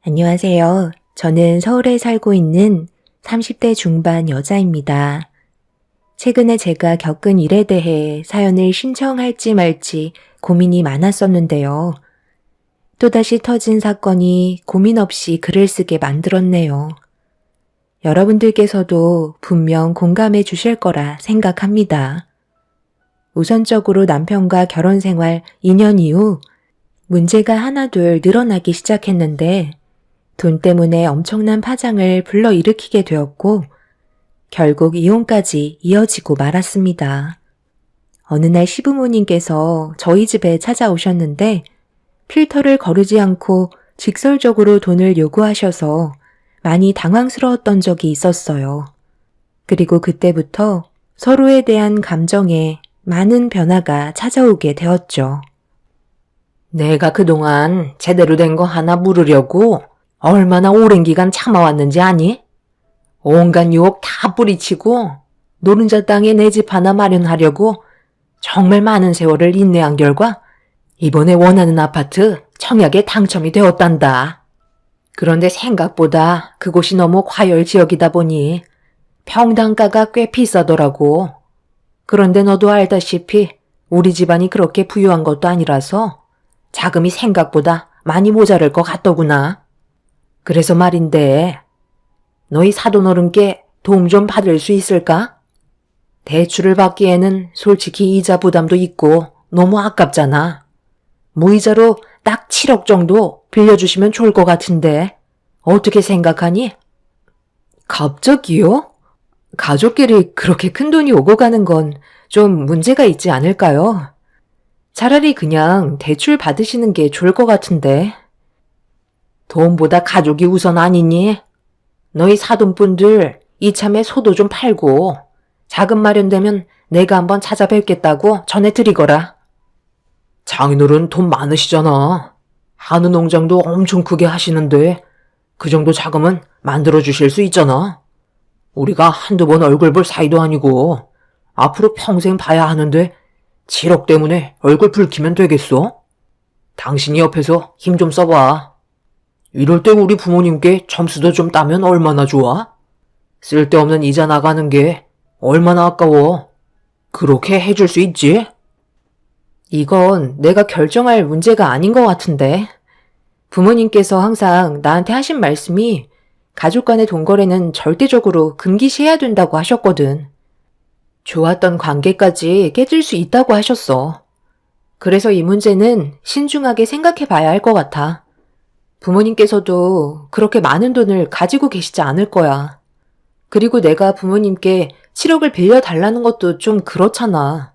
안녕하세요. 저는 서울에 살고 있는 30대 중반 여자입니다. 최근에 제가 겪은 일에 대해 사연을 신청할지 말지 고민이 많았었는데요. 또다시 터진 사건이 고민 없이 글을 쓰게 만들었네요. 여러분들께서도 분명 공감해 주실 거라 생각합니다. 우선적으로 남편과 결혼 생활 2년 이후 문제가 하나둘 늘어나기 시작했는데 돈 때문에 엄청난 파장을 불러일으키게 되었고 결국 이혼까지 이어지고 말았습니다. 어느 날 시부모님께서 저희 집에 찾아오셨는데 필터를 거르지 않고 직설적으로 돈을 요구하셔서 많이 당황스러웠던 적이 있었어요. 그리고 그때부터 서로에 대한 감정에 많은 변화가 찾아오게 되었죠. 내가 그동안 제대로 된 거 하나 물으려고 얼마나 오랜 기간 참아왔는지 아니? 온갖 유혹 다 뿌리치고 노른자 땅에 내 집 하나 마련하려고 정말 많은 세월을 인내한 결과 이번에 원하는 아파트 청약에 당첨이 되었단다. 그런데 생각보다 그곳이 너무 과열 지역이다 보니 평당가가 꽤 비싸더라고. 그런데 너도 알다시피 우리 집안이 그렇게 부유한 것도 아니라서 자금이 생각보다 많이 모자랄 것 같더구나. 그래서 말인데 너희 사돈어른께 도움 좀 받을 수 있을까? 대출을 받기에는 솔직히 이자 부담도 있고 너무 아깝잖아. 무이자로 딱 7억 정도 빌려주시면 좋을 것 같은데 어떻게 생각하니? 갑자기요? 가족끼리 그렇게 큰 돈이 오고 가는 건 좀 문제가 있지 않을까요? 차라리 그냥 대출 받으시는 게 좋을 것 같은데. 돈보다 가족이 우선 아니니? 너희 사돈분들 이참에 소도 좀 팔고 자금 마련되면 내가 한번 찾아뵙겠다고 전해드리거라. 장인어른 돈 많으시잖아. 한우 농장도 엄청 크게 하시는데 그 정도 자금은 만들어주실 수 있잖아. 우리가 한두 번 얼굴 볼 사이도 아니고 앞으로 평생 봐야 하는데 7억 때문에 얼굴 붉히면 되겠어? 당신이 옆에서 힘 좀 써봐. 이럴 때 우리 부모님께 점수도 좀 따면 얼마나 좋아? 쓸데없는 이자 나가는 게 얼마나 아까워. 그렇게 해줄 수 있지? 이건 내가 결정할 문제가 아닌 것 같은데. 부모님께서 항상 나한테 하신 말씀이 가족 간의 돈거래는 절대적으로 금기시해야 된다고 하셨거든. 좋았던 관계까지 깨질 수 있다고 하셨어. 그래서 이 문제는 신중하게 생각해 봐야 할 것 같아. 부모님께서도 그렇게 많은 돈을 가지고 계시지 않을 거야. 그리고 내가 부모님께 7억을 빌려달라는 것도 좀 그렇잖아.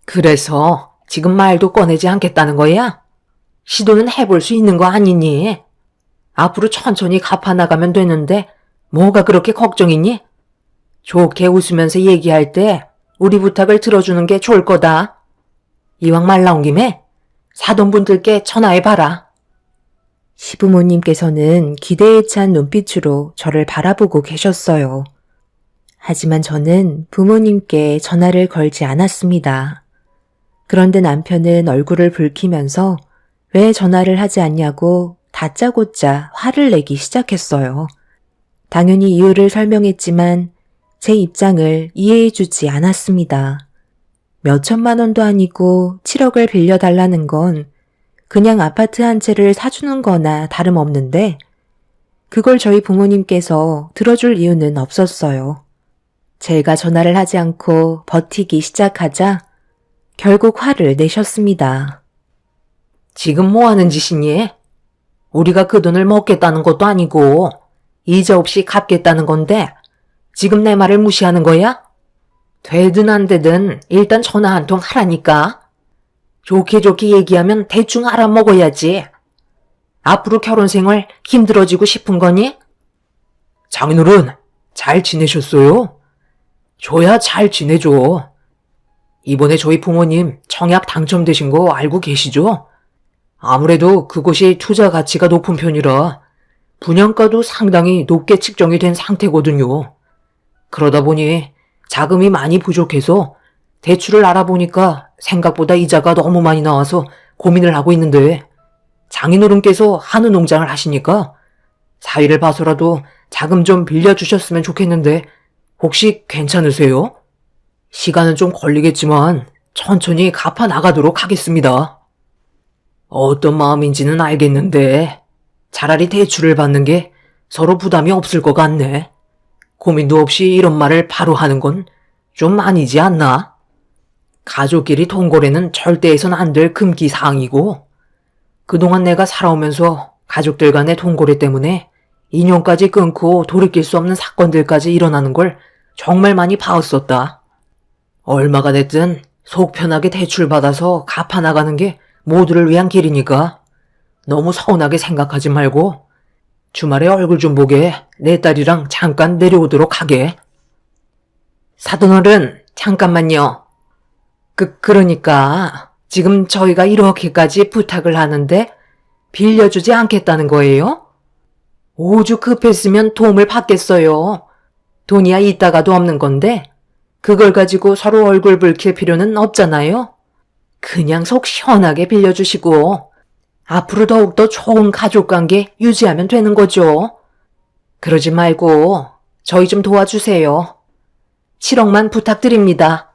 그래서 지금 말도 꺼내지 않겠다는 거야? 시도는 해볼 수 있는 거 아니니? 앞으로 천천히 갚아나가면 되는데 뭐가 그렇게 걱정이니? 좋게 웃으면서 얘기할 때 우리 부탁을 들어주는 게 좋을 거다. 이왕 말 나온 김에 사돈분들께 전화해봐라. 시부모님께서는 기대에 찬 눈빛으로 저를 바라보고 계셨어요. 하지만 저는 부모님께 전화를 걸지 않았습니다. 그런데 남편은 얼굴을 붉히면서 왜 전화를 하지 않냐고 다짜고짜 화를 내기 시작했어요. 당연히 이유를 설명했지만 제 입장을 이해해주지 않았습니다. 몇 천만 원도 아니고 7억을 빌려달라는 건 그냥 아파트 한 채를 사주는 거나 다름없는데 그걸 저희 부모님께서 들어줄 이유는 없었어요. 제가 전화를 하지 않고 버티기 시작하자 결국 화를 내셨습니다. 지금 뭐 하는 짓이니? 우리가 그 돈을 먹겠다는 것도 아니고 이자 없이 갚겠다는 건데 지금 내 말을 무시하는 거야? 되든 안 되든 일단 전화 한 통 하라니까. 좋게 좋게 얘기하면 대충 알아먹어야지. 앞으로 결혼 생활 힘들어지고 싶은 거니? 장인어른, 잘 지내셨어요? 줘야 잘 지내줘. 이번에 저희 부모님 청약 당첨되신 거 알고 계시죠? 아무래도 그곳이 투자 가치가 높은 편이라 분양가도 상당히 높게 측정이 된 상태거든요. 그러다 보니 자금이 많이 부족해서 대출을 알아보니까 생각보다 이자가 너무 많이 나와서 고민을 하고 있는데 장인어른께서 한우 농장을 하시니까 사위를 봐서라도 자금 좀 빌려주셨으면 좋겠는데 혹시 괜찮으세요? 시간은 좀 걸리겠지만 천천히 갚아 나가도록 하겠습니다. 어떤 마음인지는 알겠는데 차라리 대출을 받는 게 서로 부담이 없을 것 같네. 고민도 없이 이런 말을 바로 하는 건 좀 아니지 않나? 가족끼리 돈거래는 절대 해선 안 될 금기 사항이고 그동안 내가 살아오면서 가족들 간의 돈거래 때문에 인연까지 끊고 돌이킬 수 없는 사건들까지 일어나는 걸 정말 많이 봐왔었다. 얼마가 됐든 속 편하게 대출받아서 갚아나가는 게 모두를 위한 길이니까 너무 서운하게 생각하지 말고 주말에 얼굴 좀 보게 내 딸이랑 잠깐 내려오도록 하게. 사돈어른, 잠깐만요. 그러니까 지금 저희가 이렇게까지 부탁을 하는데 빌려주지 않겠다는 거예요? 오죽 급했으면 도움을 받겠어요. 돈이야 있다가도 없는 건데 그걸 가지고 서로 얼굴 붉힐 필요는 없잖아요. 그냥 속 시원하게 빌려주시고 앞으로 더욱더 좋은 가족관계 유지하면 되는 거죠. 그러지 말고 저희 좀 도와주세요. 7억만 부탁드립니다.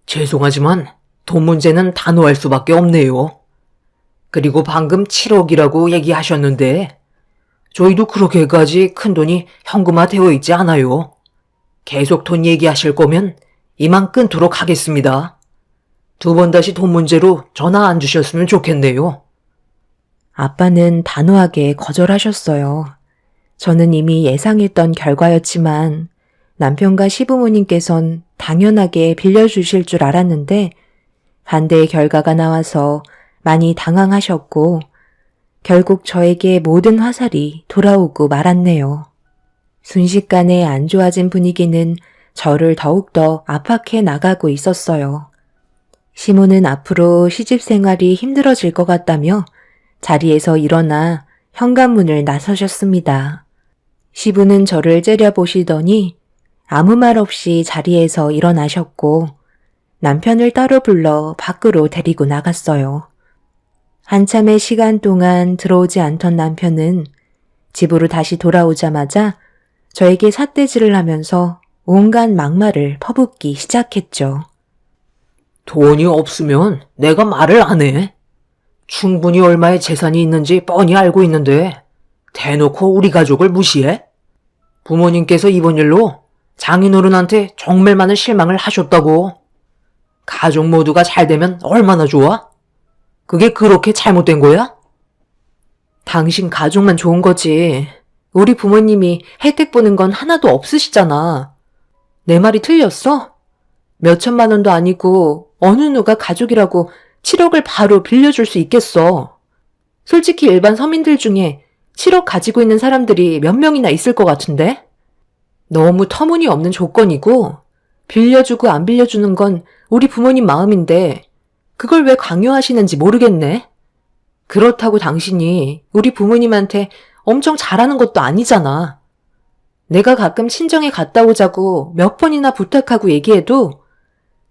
죄송하지만 돈 문제는 단호할 수밖에 없네요. 그리고 방금 7억이라고 얘기하셨는데 저희도 그렇게까지 큰돈이 현금화되어 있지 않아요. 계속 돈 얘기하실 거면 이만 끊도록 하겠습니다. 2번 다시 돈 문제로 전화 안 주셨으면 좋겠네요. 아빠는 단호하게 거절하셨어요. 저는 이미 예상했던 결과였지만 남편과 시부모님께선 당연하게 빌려주실 줄 알았는데 반대의 결과가 나와서 많이 당황하셨고 결국 저에게 모든 화살이 돌아오고 말았네요. 순식간에 안 좋아진 분위기는 저를 더욱더 압박해 나가고 있었어요. 시모는 앞으로 시집 생활이 힘들어질 것 같다며 자리에서 일어나 현관문을 나서셨습니다. 시부는 저를 째려보시더니 아무 말 없이 자리에서 일어나셨고 남편을 따로 불러 밖으로 데리고 나갔어요. 한참의 시간 동안 들어오지 않던 남편은 집으로 다시 돌아오자마자 저에게 삿대질을 하면서 온갖 막말을 퍼붓기 시작했죠. 돈이 없으면 내가 말을 안 해. 충분히 얼마의 재산이 있는지 뻔히 알고 있는데 대놓고 우리 가족을 무시해? 부모님께서 이번 일로 장인어른한테 정말 많은 실망을 하셨다고. 가족 모두가 잘 되면 얼마나 좋아? 그게 그렇게 잘못된 거야? 당신 가족만 좋은 거지. 우리 부모님이 혜택 보는 건 하나도 없으시잖아. 내 말이 틀렸어? 몇천만 원도 아니고 어느 누가 가족이라고 7억을 바로 빌려줄 수 있겠어. 솔직히 일반 서민들 중에 7억 가지고 있는 사람들이 몇 명이나 있을 것 같은데? 너무 터무니없는 조건이고 빌려주고 안 빌려주는 건 우리 부모님 마음인데 그걸 왜 강요하시는지 모르겠네. 그렇다고 당신이 우리 부모님한테 엄청 잘하는 것도 아니잖아. 내가 가끔 친정에 갔다 오자고 몇 번이나 부탁하고 얘기해도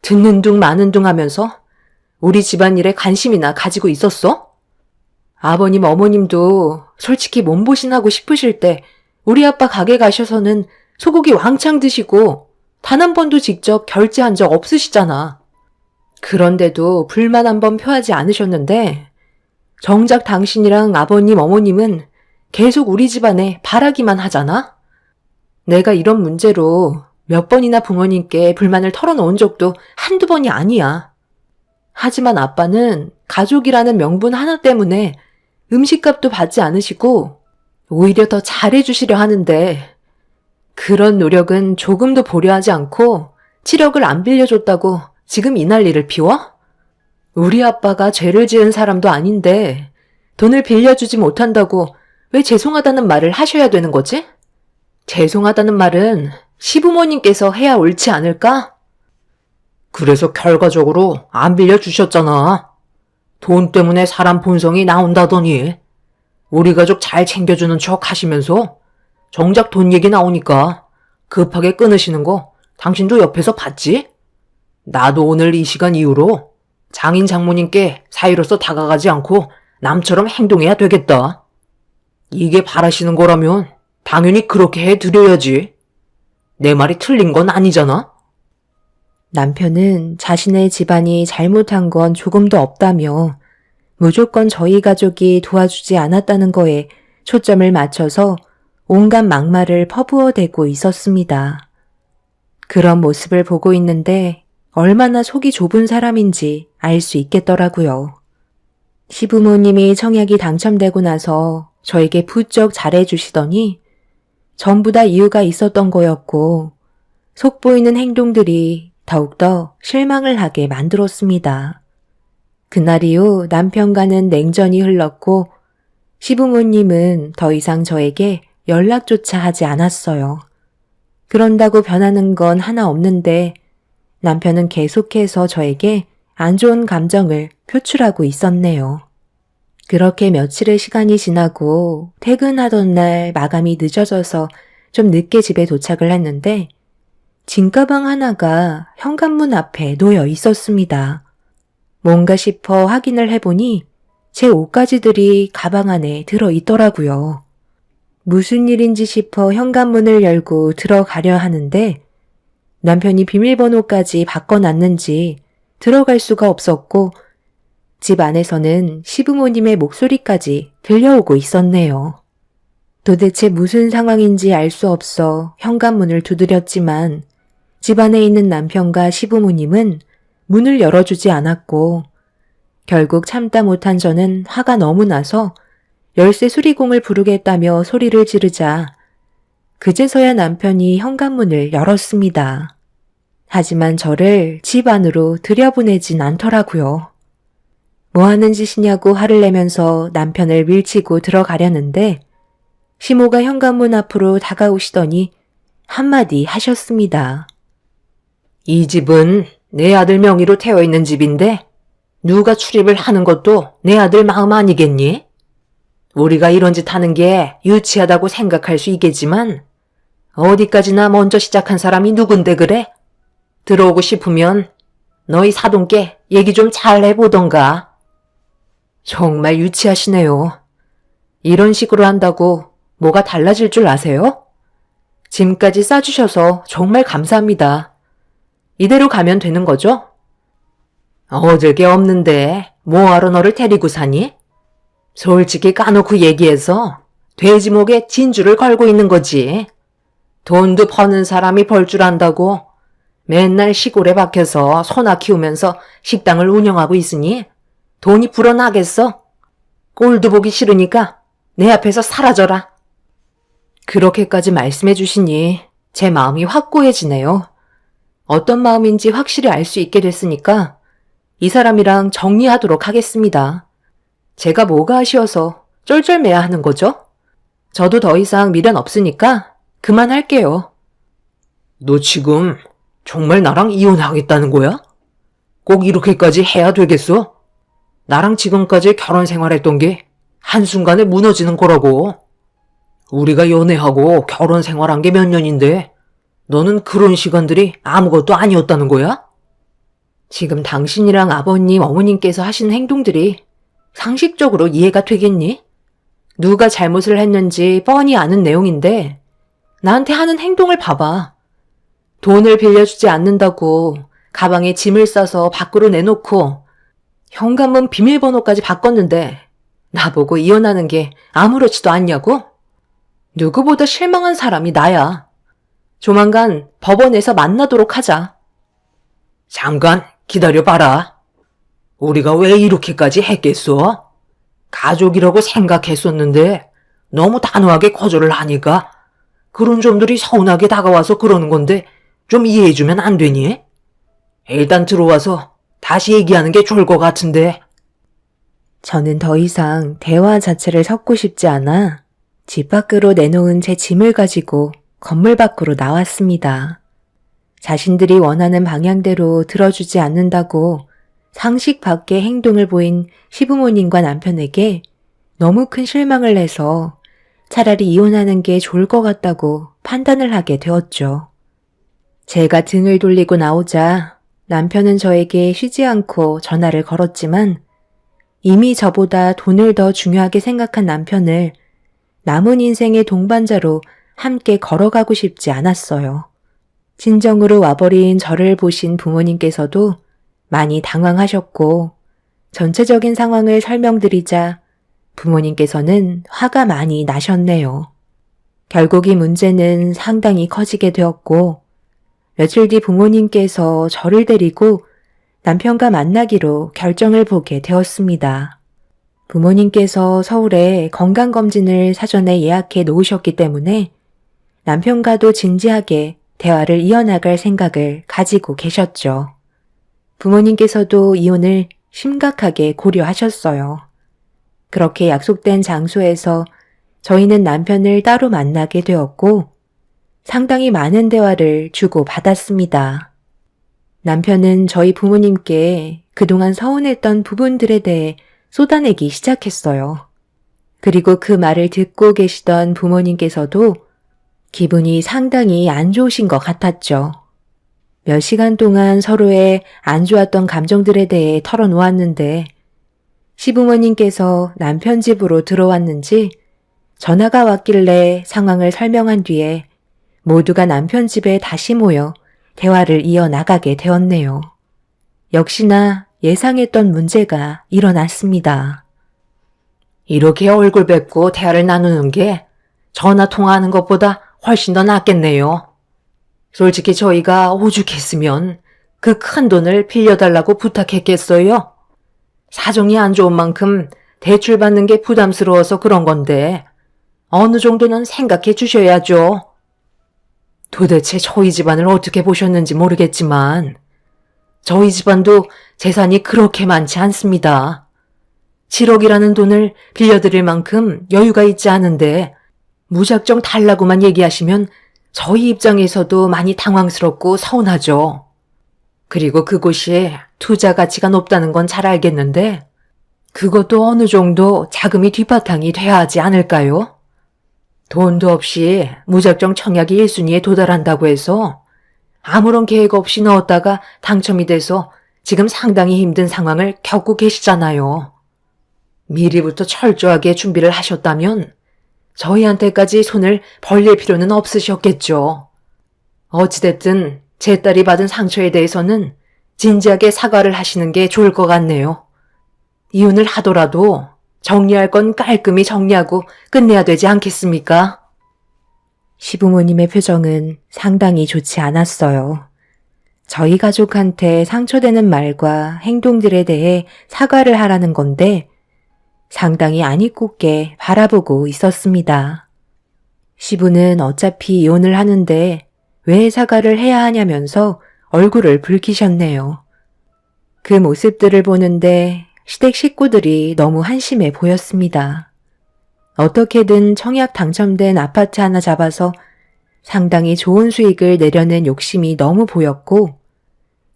듣는 둥 마는 둥 하면서 우리 집안일에 관심이나 가지고 있었어? 아버님 어머님도 솔직히 몸보신하고 싶으실 때 우리 아빠 가게 가셔서는 소고기 왕창 드시고 단 한 번도 직접 결제한 적 없으시잖아. 그런데도 불만 한 번 표하지 않으셨는데 정작 당신이랑 아버님 어머님은 계속 우리 집안에 바라기만 하잖아? 내가 이런 문제로 몇 번이나 부모님께 불만을 털어놓은 적도 한두 번이 아니야. 하지만 아빠는 가족이라는 명분 하나 때문에 음식값도 받지 않으시고 오히려 더 잘해주시려 하는데 그런 노력은 조금도 보려하지 않고 7억을 안 빌려줬다고 지금 이 난리를 피워? 우리 아빠가 죄를 지은 사람도 아닌데 돈을 빌려주지 못한다고 왜 죄송하다는 말을 하셔야 되는 거지? 죄송하다는 말은 시부모님께서 해야 옳지 않을까? 그래서 결과적으로 안 빌려주셨잖아. 돈 때문에 사람 본성이 나온다더니 우리 가족 잘 챙겨주는 척 하시면서 정작 돈 얘기 나오니까 급하게 끊으시는 거 당신도 옆에서 봤지? 나도 오늘 이 시간 이후로 장인 장모님께 사위로서 다가가지 않고 남처럼 행동해야 되겠다. 이게 바라시는 거라면 당연히 그렇게 해드려야지. 내 말이 틀린 건 아니잖아? 남편은 자신의 집안이 잘못한 건 조금도 없다며 무조건 저희 가족이 도와주지 않았다는 거에 초점을 맞춰서 온갖 막말을 퍼부어대고 있었습니다. 그런 모습을 보고 있는데 얼마나 속이 좁은 사람인지 알 수 있겠더라고요. 시부모님이 청약이 당첨되고 나서 저에게 부쩍 잘해주시더니 전부 다 이유가 있었던 거였고 속보이는 행동들이 더욱더 실망을 하게 만들었습니다. 그날 이후 남편과는 냉전이 흘렀고 시부모님은 더 이상 저에게 연락조차 하지 않았어요. 그런다고 변하는 건 하나 없는데 남편은 계속해서 저에게 안 좋은 감정을 표출하고 있었네요. 그렇게 며칠의 시간이 지나고 퇴근하던 날 마감이 늦어져서 좀 늦게 집에 도착을 했는데 짐가방 하나가 현관문 앞에 놓여 있었습니다. 뭔가 싶어 확인을 해보니 제 옷가지들이 가방 안에 들어있더라고요. 무슨 일인지 싶어 현관문을 열고 들어가려 하는데 남편이 비밀번호까지 바꿔놨는지 들어갈 수가 없었고 집 안에서는 시부모님의 목소리까지 들려오고 있었네요. 도대체 무슨 상황인지 알 수 없어 현관문을 두드렸지만 집 안에 있는 남편과 시부모님은 문을 열어주지 않았고 결국 참다 못한 저는 화가 너무 나서 열쇠 수리공을 부르겠다며 소리를 지르자 그제서야 남편이 현관문을 열었습니다. 하지만 저를 집 안으로 들여보내진 않더라고요. 뭐 하는 짓이냐고 화를 내면서 남편을 밀치고 들어가려는데 시모가 현관문 앞으로 다가오시더니 한마디 하셨습니다. 이 집은 내 아들 명의로 되어 있는 집인데 누가 출입을 하는 것도 내 아들 마음 아니겠니? 우리가 이런 짓 하는 게 유치하다고 생각할 수 있겠지만 어디까지나 먼저 시작한 사람이 누군데 그래? 들어오고 싶으면 너희 사돈께 얘기 좀 잘 해보던가. 정말 유치하시네요. 이런 식으로 한다고 뭐가 달라질 줄 아세요? 짐까지 싸주셔서 정말 감사합니다. 이대로 가면 되는 거죠? 얻을 게 없는데 뭐하러 너를 데리고 사니? 솔직히 까놓고 얘기해서 돼지 목에 진주를 걸고 있는 거지. 돈도 버는 사람이 벌 줄 안다고 맨날 시골에 박혀서 소나 키우면서 식당을 운영하고 있으니 돈이 불어나겠어? 꼴도 보기 싫으니까 내 앞에서 사라져라. 그렇게까지 말씀해 주시니 제 마음이 확고해지네요. 어떤 마음인지 확실히 알 수 있게 됐으니까 이 사람이랑 정리하도록 하겠습니다. 제가 뭐가 아쉬워서 쫄쫄매야 하는 거죠? 저도 더 이상 미련 없으니까 그만할게요. 너 지금 정말 나랑 이혼하겠다는 거야? 꼭 이렇게까지 해야 되겠어? 나랑 지금까지 결혼 생활했던 게 한순간에 무너지는 거라고. 우리가 연애하고 결혼 생활한 게 몇 년인데 너는 그런 시간들이 아무것도 아니었다는 거야? 지금 당신이랑 아버님, 어머님께서 하시는 행동들이 상식적으로 이해가 되겠니? 누가 잘못을 했는지 뻔히 아는 내용인데 나한테 하는 행동을 봐봐. 돈을 빌려주지 않는다고 가방에 짐을 싸서 밖으로 내놓고 현관문 비밀번호까지 바꿨는데 나보고 이혼하는 게 아무렇지도 않냐고? 누구보다 실망한 사람이 나야. 조만간 법원에서 만나도록 하자. 잠깐 기다려봐라. 우리가 왜 이렇게까지 했겠어? 가족이라고 생각했었는데 너무 단호하게 거절을 하니까 그런 점들이 서운하게 다가와서 그러는 건데 좀 이해해주면 안 되니? 일단 들어와서 다시 얘기하는 게 좋을 것 같은데. 저는 더 이상 대화 자체를 섞고 싶지 않아 집 밖으로 내놓은 제 짐을 가지고 건물 밖으로 나왔습니다. 자신들이 원하는 방향대로 들어주지 않는다고 상식 밖의 행동을 보인 시부모님과 남편에게 너무 큰 실망을 내서 차라리 이혼하는 게 좋을 것 같다고 판단을 하게 되었죠. 제가 등을 돌리고 나오자 남편은 저에게 쉬지 않고 전화를 걸었지만 이미 저보다 돈을 더 중요하게 생각한 남편을 남은 인생의 동반자로 함께 걸어가고 싶지 않았어요. 친정으로 와버린 저를 보신 부모님께서도 많이 당황하셨고 전체적인 상황을 설명드리자 부모님께서는 화가 많이 나셨네요. 결국 이 문제는 상당히 커지게 되었고 며칠 뒤 부모님께서 저를 데리고 남편과 만나기로 결정을 보게 되었습니다. 부모님께서 서울에 건강검진을 사전에 예약해 놓으셨기 때문에 남편과도 진지하게 대화를 이어나갈 생각을 가지고 계셨죠. 부모님께서도 이혼을 심각하게 고려하셨어요. 그렇게 약속된 장소에서 저희는 남편을 따로 만나게 되었고 상당히 많은 대화를 주고받았습니다. 남편은 저희 부모님께 그동안 서운했던 부분들에 대해 쏟아내기 시작했어요. 그리고 그 말을 듣고 계시던 부모님께서도 기분이 상당히 안 좋으신 것 같았죠. 몇 시간 동안 서로의 안 좋았던 감정들에 대해 털어놓았는데 시부모님께서 남편 집으로 들어왔는지 전화가 왔길래 상황을 설명한 뒤에 모두가 남편 집에 다시 모여 대화를 이어나가게 되었네요. 역시나 예상했던 문제가 일어났습니다. 이렇게 얼굴 뵙고 대화를 나누는 게 전화 통화하는 것보다 훨씬 더 낫겠네요. 솔직히 저희가 오죽했으면 그 큰 돈을 빌려달라고 부탁했겠어요? 사정이 안 좋은 만큼 대출 받는 게 부담스러워서 그런 건데 어느 정도는 생각해 주셔야죠. 도대체 저희 집안을 어떻게 보셨는지 모르겠지만 저희 집안도 재산이 그렇게 많지 않습니다. 7억이라는 돈을 빌려드릴 만큼 여유가 있지 않은데 무작정 달라고만 얘기하시면 저희 입장에서도 많이 당황스럽고 서운하죠. 그리고 그곳이 투자 가치가 높다는 건 잘 알겠는데 그것도 어느 정도 자금이 뒷바탕이 돼야 하지 않을까요? 돈도 없이 무작정 청약이 1순위에 도달한다고 해서 아무런 계획 없이 넣었다가 당첨이 돼서 지금 상당히 힘든 상황을 겪고 계시잖아요. 미리부터 철저하게 준비를 하셨다면 저희한테까지 손을 벌릴 필요는 없으셨겠죠. 어찌됐든 제 딸이 받은 상처에 대해서는 진지하게 사과를 하시는 게 좋을 것 같네요. 이혼을 하더라도 정리할 건 깔끔히 정리하고 끝내야 되지 않겠습니까? 시부모님의 표정은 상당히 좋지 않았어요. 저희 가족한테 상처되는 말과 행동들에 대해 사과를 하라는 건데 상당히 안이 꽂게 바라보고 있었습니다. 시부는 어차피 이혼을 하는데 왜 사과를 해야 하냐면서 얼굴을 붉히셨네요. 그 모습들을 보는데 시댁 식구들이 너무 한심해 보였습니다. 어떻게든 청약 당첨된 아파트 하나 잡아서 상당히 좋은 수익을 내려낸 욕심이 너무 보였고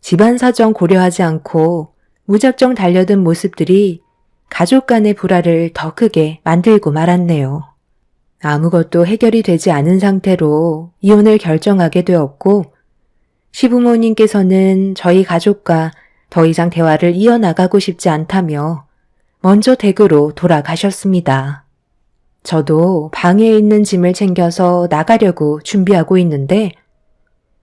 집안 사정 고려하지 않고 무작정 달려든 모습들이 가족 간의 불화를 더 크게 만들고 말았네요. 아무것도 해결이 되지 않은 상태로 이혼을 결정하게 되었고 시부모님께서는 저희 가족과 더 이상 대화를 이어나가고 싶지 않다며 먼저 댁으로 돌아가셨습니다. 저도 방에 있는 짐을 챙겨서 나가려고 준비하고 있는데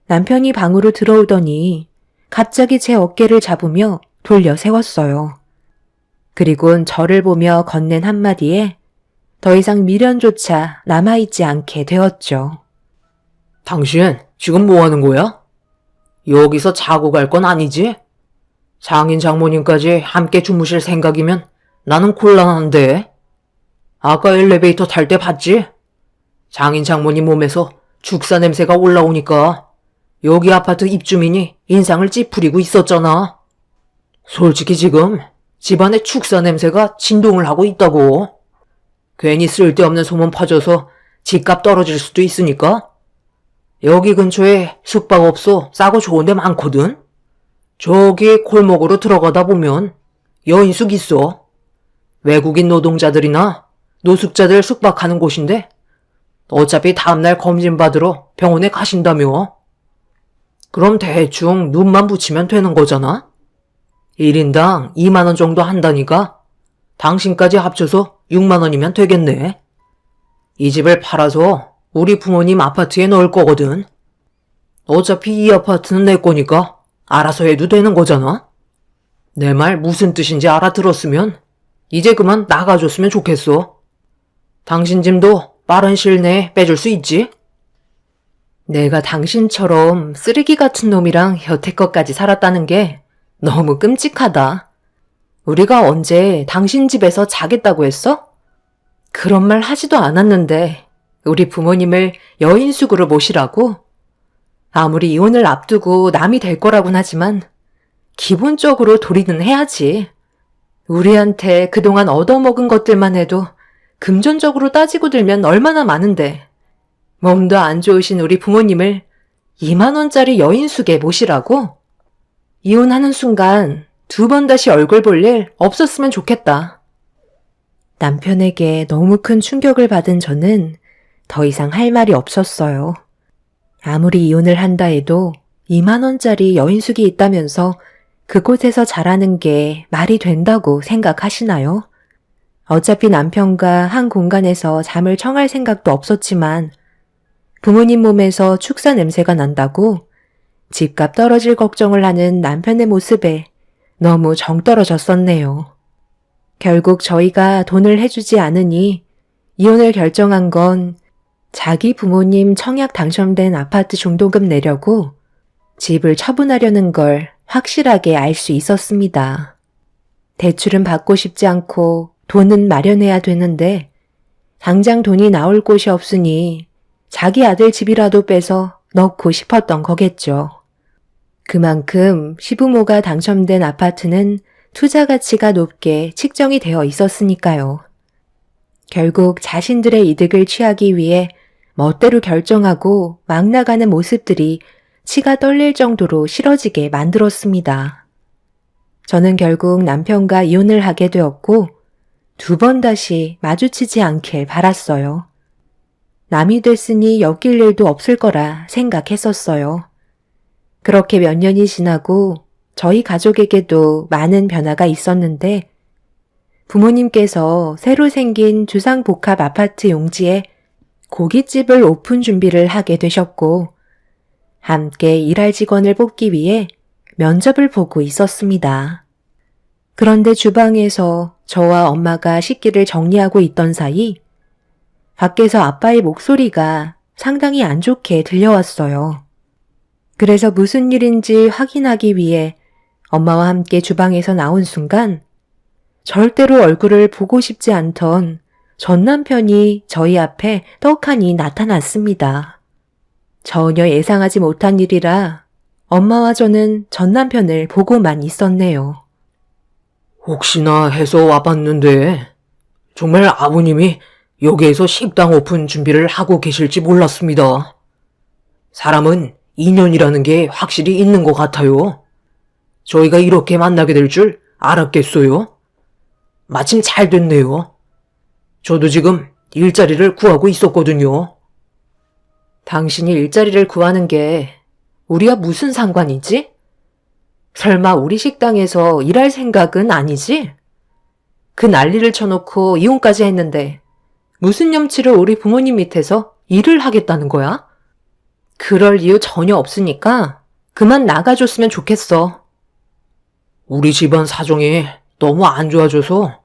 남편이 방으로 들어오더니 갑자기 제 어깨를 잡으며 돌려 세웠어요. 그리곤 저를 보며 건넨 한마디에 더 이상 미련조차 남아있지 않게 되었죠. 당신 지금 뭐 하는 거야? 여기서 자고 갈 건 아니지? 장인 장모님까지 함께 주무실 생각이면 나는 곤란한데. 아까 엘리베이터 탈 때 봤지? 장인 장모님 몸에서 죽사 냄새가 올라오니까 여기 아파트 입주민이 인상을 찌푸리고 있었잖아. 솔직히 지금 집안에 축사 냄새가 진동을 하고 있다고. 괜히 쓸데없는 소문 퍼져서 집값 떨어질 수도 있으니까. 여기 근처에 숙박업소 싸고 좋은 데 많거든. 저기 골목으로 들어가다 보면 여인숙 있어. 외국인 노동자들이나 노숙자들 숙박하는 곳인데 어차피 다음날 검진 받으러 병원에 가신다며. 그럼 대충 눈만 붙이면 되는 거잖아. 1인당 2만 원 정도 한다니까 당신까지 합쳐서 6만 원이면 되겠네. 이 집을 팔아서 우리 부모님 아파트에 넣을 거거든. 어차피 이 아파트는 내 거니까 알아서 해도 되는 거잖아. 내 말 무슨 뜻인지 알아들었으면 이제 그만 나가줬으면 좋겠어. 당신 짐도 빠른 시일 내에 빼줄 수 있지? 내가 당신처럼 쓰레기 같은 놈이랑 여태껏까지 살았다는 게 너무 끔찍하다. 우리가 언제 당신 집에서 자겠다고 했어? 그런 말 하지도 않았는데 우리 부모님을 여인숙으로 모시라고? 아무리 이혼을 앞두고 남이 될 거라곤 하지만 기본적으로 도리는 해야지. 우리한테 그동안 얻어먹은 것들만 해도 금전적으로 따지고 들면 얼마나 많은데 몸도 안 좋으신 우리 부모님을 2만 원짜리 여인숙에 모시라고? 이혼하는 순간 2번 다시 얼굴 볼 일 없었으면 좋겠다. 남편에게 너무 큰 충격을 받은 저는 더 이상 할 말이 없었어요. 아무리 이혼을 한다 해도 2만 원짜리 여인숙이 있다면서 그곳에서 자라는 게 말이 된다고 생각하시나요? 어차피 남편과 한 공간에서 잠을 청할 생각도 없었지만 부모님 몸에서 축사 냄새가 난다고 집값 떨어질 걱정을 하는 남편의 모습에 너무 정 떨어졌었네요. 결국 저희가 돈을 해주지 않으니 이혼을 결정한 건 자기 부모님 청약 당첨된 아파트 중도금 내려고 집을 처분하려는 걸 확실하게 알 수 있었습니다. 대출은 받고 싶지 않고 돈은 마련해야 되는데 당장 돈이 나올 곳이 없으니 자기 아들 집이라도 빼서 넣고 싶었던 거겠죠. 그만큼 시부모가 당첨된 아파트는 투자 가치가 높게 측정이 되어 있었으니까요. 결국 자신들의 이득을 취하기 위해 멋대로 결정하고 막 나가는 모습들이 치가 떨릴 정도로 싫어지게 만들었습니다. 저는 결국 남편과 이혼을 하게 되었고 2번 다시 마주치지 않길 바랐어요. 남이 됐으니 엮일 일도 없을 거라 생각했었어요. 그렇게 몇 년이 지나고 저희 가족에게도 많은 변화가 있었는데 부모님께서 새로 생긴 주상복합 아파트 용지에 고깃집을 오픈 준비를 하게 되셨고 함께 일할 직원을 뽑기 위해 면접을 보고 있었습니다. 그런데 주방에서 저와 엄마가 식기를 정리하고 있던 사이 밖에서 아빠의 목소리가 상당히 안 좋게 들려왔어요. 그래서 무슨 일인지 확인하기 위해 엄마와 함께 주방에서 나온 순간 절대로 얼굴을 보고 싶지 않던 전 남편이 저희 앞에 떡하니 나타났습니다. 전혀 예상하지 못한 일이라 엄마와 저는 전 남편을 보고만 있었네요. 혹시나 해서 와봤는데 정말 아버님이 여기에서 식당 오픈 준비를 하고 계실지 몰랐습니다. 사람은 인연이라는 게 확실히 있는 것 같아요. 저희가 이렇게 만나게 될 줄 알았겠어요? 마침 잘 됐네요. 저도 지금 일자리를 구하고 있었거든요. 당신이 일자리를 구하는 게 우리와 무슨 상관이지? 설마 우리 식당에서 일할 생각은 아니지? 그 난리를 쳐놓고 이혼까지 했는데 무슨 염치로 우리 부모님 밑에서 일을 하겠다는 거야? 그럴 이유 전혀 없으니까 그만 나가줬으면 좋겠어. 우리 집안 사정이 너무 안 좋아져서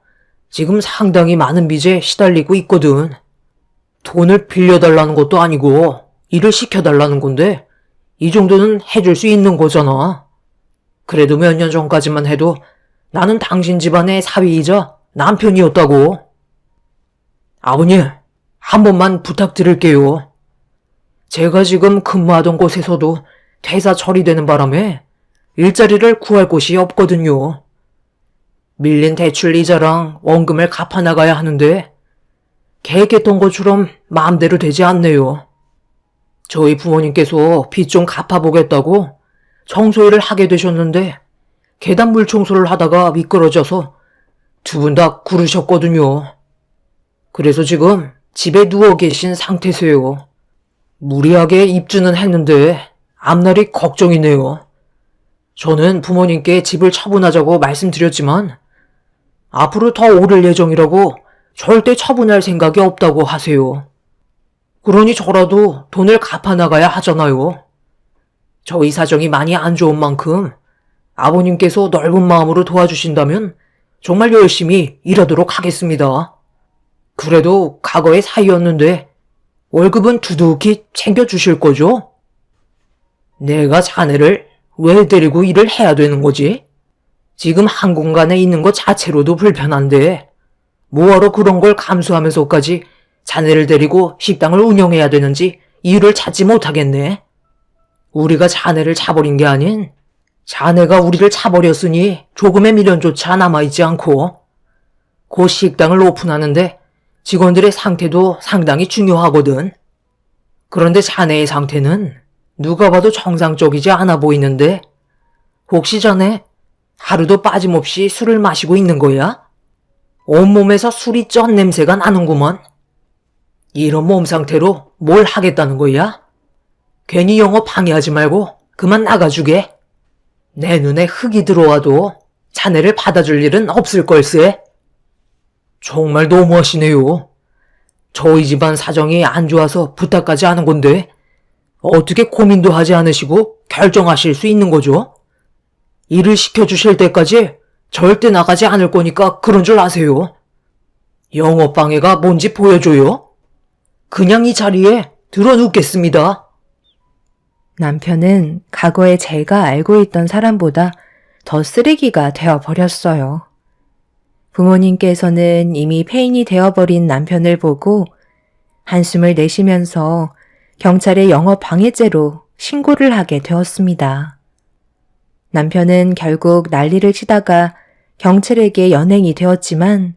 지금 상당히 많은 빚에 시달리고 있거든. 돈을 빌려달라는 것도 아니고 일을 시켜달라는 건데 이 정도는 해줄 수 있는 거잖아. 그래도 몇 년 전까지만 해도 나는 당신 집안의 사위이자 남편이었다고. 아버님, 한 번만 부탁드릴게요. 제가 지금 근무하던 곳에서도 퇴사 처리되는 바람에 일자리를 구할 곳이 없거든요. 밀린 대출 이자랑 원금을 갚아나가야 하는데 계획했던 것처럼 마음대로 되지 않네요. 저희 부모님께서 빚 좀 갚아보겠다고 청소일을 하게 되셨는데 계단 물 청소를 하다가 미끄러져서 2분 다 구르셨거든요. 그래서 지금 집에 누워 계신 상태세요. 무리하게 입주는 했는데 앞날이 걱정이네요. 저는 부모님께 집을 처분하자고 말씀드렸지만 앞으로 더 오를 예정이라고 절대 처분할 생각이 없다고 하세요. 그러니 저라도 돈을 갚아나가야 하잖아요. 저희 사정이 많이 안 좋은 만큼 아버님께서 넓은 마음으로 도와주신다면 정말 열심히 일하도록 하겠습니다. 그래도 과거의 사이였는데 월급은 두둑히 챙겨주실 거죠? 내가 자네를 왜 데리고 일을 해야 되는 거지? 지금 한 공간에 있는 것 자체로도 불편한데 뭐하러 그런 걸 감수하면서까지 자네를 데리고 식당을 운영해야 되는지 이유를 찾지 못하겠네. 우리가 자네를 차버린 게 아닌 자네가 우리를 차버렸으니 조금의 미련조차 남아있지 않고 곧 식당을 오픈하는데 직원들의 상태도 상당히 중요하거든. 그런데 자네의 상태는 누가 봐도 정상적이지 않아 보이는데 혹시 자네 하루도 빠짐없이 술을 마시고 있는 거야? 온몸에서 술이 쩐 냄새가 나는구먼. 이런 몸 상태로 뭘 하겠다는 거야? 괜히 영업 방해하지 말고 그만 나가주게. 내 눈에 흙이 들어와도 자네를 받아줄 일은 없을 걸세. 정말 너무하시네요. 저희 집안 사정이 안 좋아서 부탁까지 하는 건데 어떻게 고민도 하지 않으시고 결정하실 수 있는 거죠? 일을 시켜주실 때까지 절대 나가지 않을 거니까 그런 줄 아세요. 영업방해가 뭔지 보여줘요? 그냥 이 자리에 드러눕겠습니다. 남편은 과거에 제가 알고 있던 사람보다 더 쓰레기가 되어버렸어요. 부모님께서는 이미 폐인이 되어버린 남편을 보고 한숨을 내쉬면서 경찰에 영업 방해죄로 신고를 하게 되었습니다. 남편은 결국 난리를 치다가 경찰에게 연행이 되었지만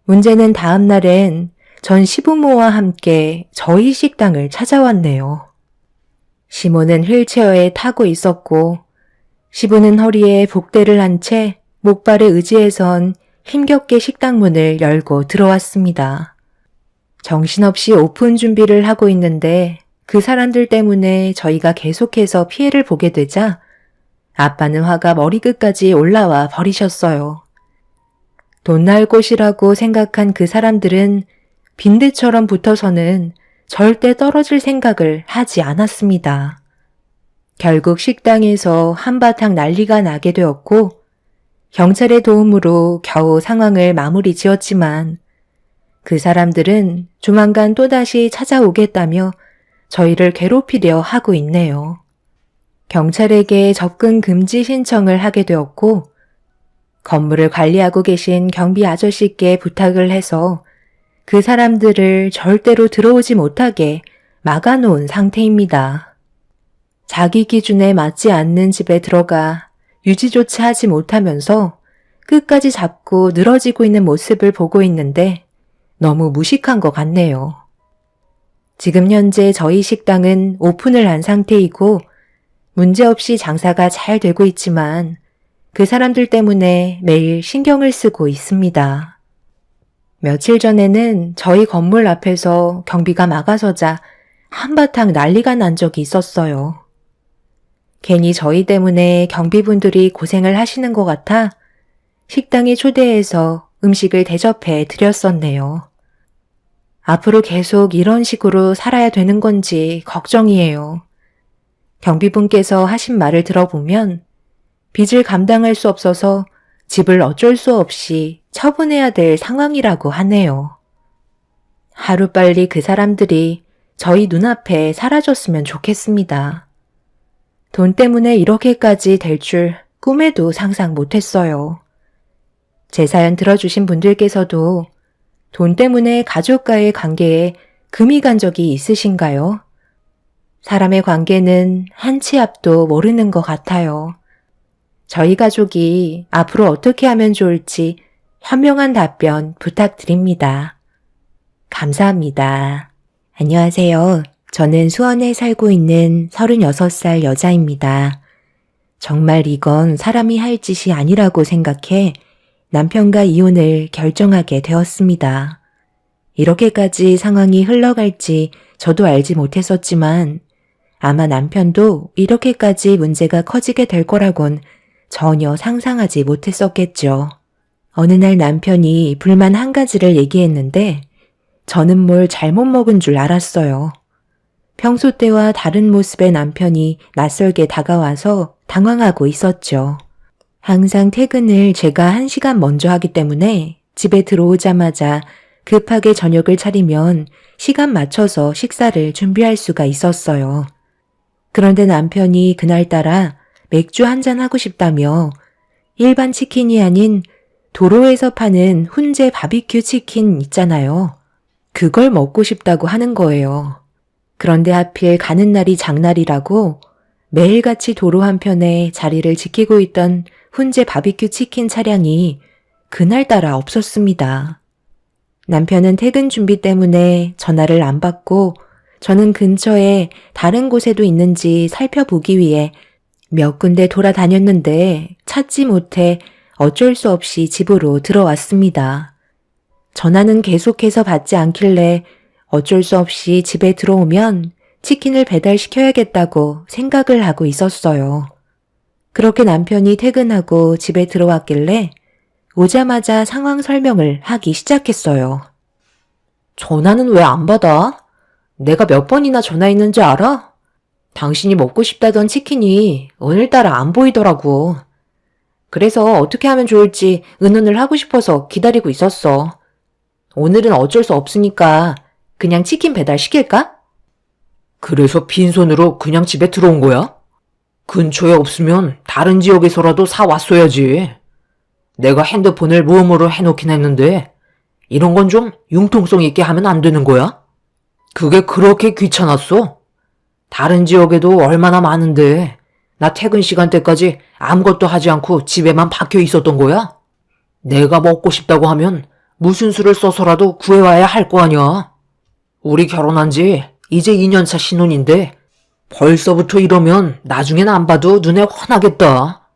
문제는 다음 날엔 전 시부모와 함께 저희 식당을 찾아왔네요. 시모는 휠체어에 타고 있었고 시부는 허리에 복대를 한 채 목발에 의지해선 힘겹게 식당 문을 열고 들어왔습니다. 정신없이 오픈 준비를 하고 있는데 그 사람들 때문에 저희가 계속해서 피해를 보게 되자 아빠는 화가 머리끝까지 올라와 버리셨어요. 돈 날 곳이라고 생각한 그 사람들은 빈대처럼 붙어서는 절대 떨어질 생각을 하지 않았습니다. 결국 식당에서 한바탕 난리가 나게 되었고 경찰의 도움으로 겨우 상황을 마무리 지었지만 그 사람들은 조만간 또다시 찾아오겠다며 저희를 괴롭히려 하고 있네요. 경찰에게 접근 금지 신청을 하게 되었고 건물을 관리하고 계신 경비 아저씨께 부탁을 해서 그 사람들을 절대로 들어오지 못하게 막아놓은 상태입니다. 자기 기준에 맞지 않는 집에 들어가 유지조차 하지 못하면서 끝까지 잡고 늘어지고 있는 모습을 보고 있는데 너무 무식한 것 같네요. 지금 현재 저희 식당은 오픈을 한 상태이고 문제없이 장사가 잘 되고 있지만 그 사람들 때문에 매일 신경을 쓰고 있습니다. 며칠 전에는 저희 건물 앞에서 경비가 막아서자 한바탕 난리가 난 적이 있었어요. 괜히 저희 때문에 경비분들이 고생을 하시는 것 같아 식당에 초대해서 음식을 대접해 드렸었네요. 앞으로 계속 이런 식으로 살아야 되는 건지 걱정이에요. 경비분께서 하신 말을 들어보면 빚을 감당할 수 없어서 집을 어쩔 수 없이 처분해야 될 상황이라고 하네요. 하루빨리 그 사람들이 저희 눈앞에 사라졌으면 좋겠습니다. 돈 때문에 이렇게까지 될 줄 꿈에도 상상 못했어요. 제 사연 들어주신 분들께서도 돈 때문에 가족과의 관계에 금이 간 적이 있으신가요? 사람의 관계는 한 치 앞도 모르는 것 같아요. 저희 가족이 앞으로 어떻게 하면 좋을지 현명한 답변 부탁드립니다. 감사합니다. 안녕하세요. 저는 수원에 살고 있는 36살 여자입니다. 정말 이건 사람이 할 짓이 아니라고 생각해 남편과 이혼을 결정하게 되었습니다. 이렇게까지 상황이 흘러갈지 저도 알지 못했었지만 아마 남편도 이렇게까지 문제가 커지게 될 거라곤 전혀 상상하지 못했었겠죠. 어느 날 남편이 불만 한 가지를 얘기했는데 저는 뭘 잘못 먹은 줄 알았어요. 평소 때와 다른 모습의 남편이 낯설게 다가와서 당황하고 있었죠. 항상 퇴근을 제가 1시간 먼저 하기 때문에 집에 들어오자마자 급하게 저녁을 차리면 시간 맞춰서 식사를 준비할 수가 있었어요. 그런데 남편이 그날따라 맥주 한잔 하고 싶다며 일반 치킨이 아닌 도로에서 파는 훈제 바비큐 치킨 있잖아요. 그걸 먹고 싶다고 하는 거예요. 그런데 하필 가는 날이 장날이라고 매일같이 도로 한편에 자리를 지키고 있던 훈제 바비큐 치킨 차량이 그날따라 없었습니다. 남편은 퇴근 준비 때문에 전화를 안 받고 저는 근처에 다른 곳에도 있는지 살펴보기 위해 몇 군데 돌아다녔는데 찾지 못해 어쩔 수 없이 집으로 들어왔습니다. 전화는 계속해서 받지 않길래 어쩔 수 없이 집에 들어오면 치킨을 배달시켜야겠다고 생각을 하고 있었어요. 그렇게 남편이 퇴근하고 집에 들어왔길래 오자마자 상황 설명을 하기 시작했어요. 전화는 왜 안 받아? 내가 몇 번이나 전화했는지 알아? 당신이 먹고 싶다던 치킨이 오늘따라 안 보이더라고. 그래서 어떻게 하면 좋을지 의논을 하고 싶어서 기다리고 있었어. 오늘은 어쩔 수 없으니까 그냥 치킨 배달 시킬까? 그래서 빈손으로 그냥 집에 들어온 거야? 근처에 없으면 다른 지역에서라도 사왔어야지. 내가 핸드폰을 모음으로 해놓긴 했는데 이런 건 좀 융통성 있게 하면 안 되는 거야? 그게 그렇게 귀찮았어? 다른 지역에도 얼마나 많은데 나 퇴근 시간대까지 아무것도 하지 않고 집에만 박혀 있었던 거야? 내가 먹고 싶다고 하면 무슨 수를 써서라도 구해와야 할 거 아니야. 우리 결혼한 지 이제 2년차 신혼인데 벌써부터 이러면 나중엔 안 봐도 눈에 훤하겠다.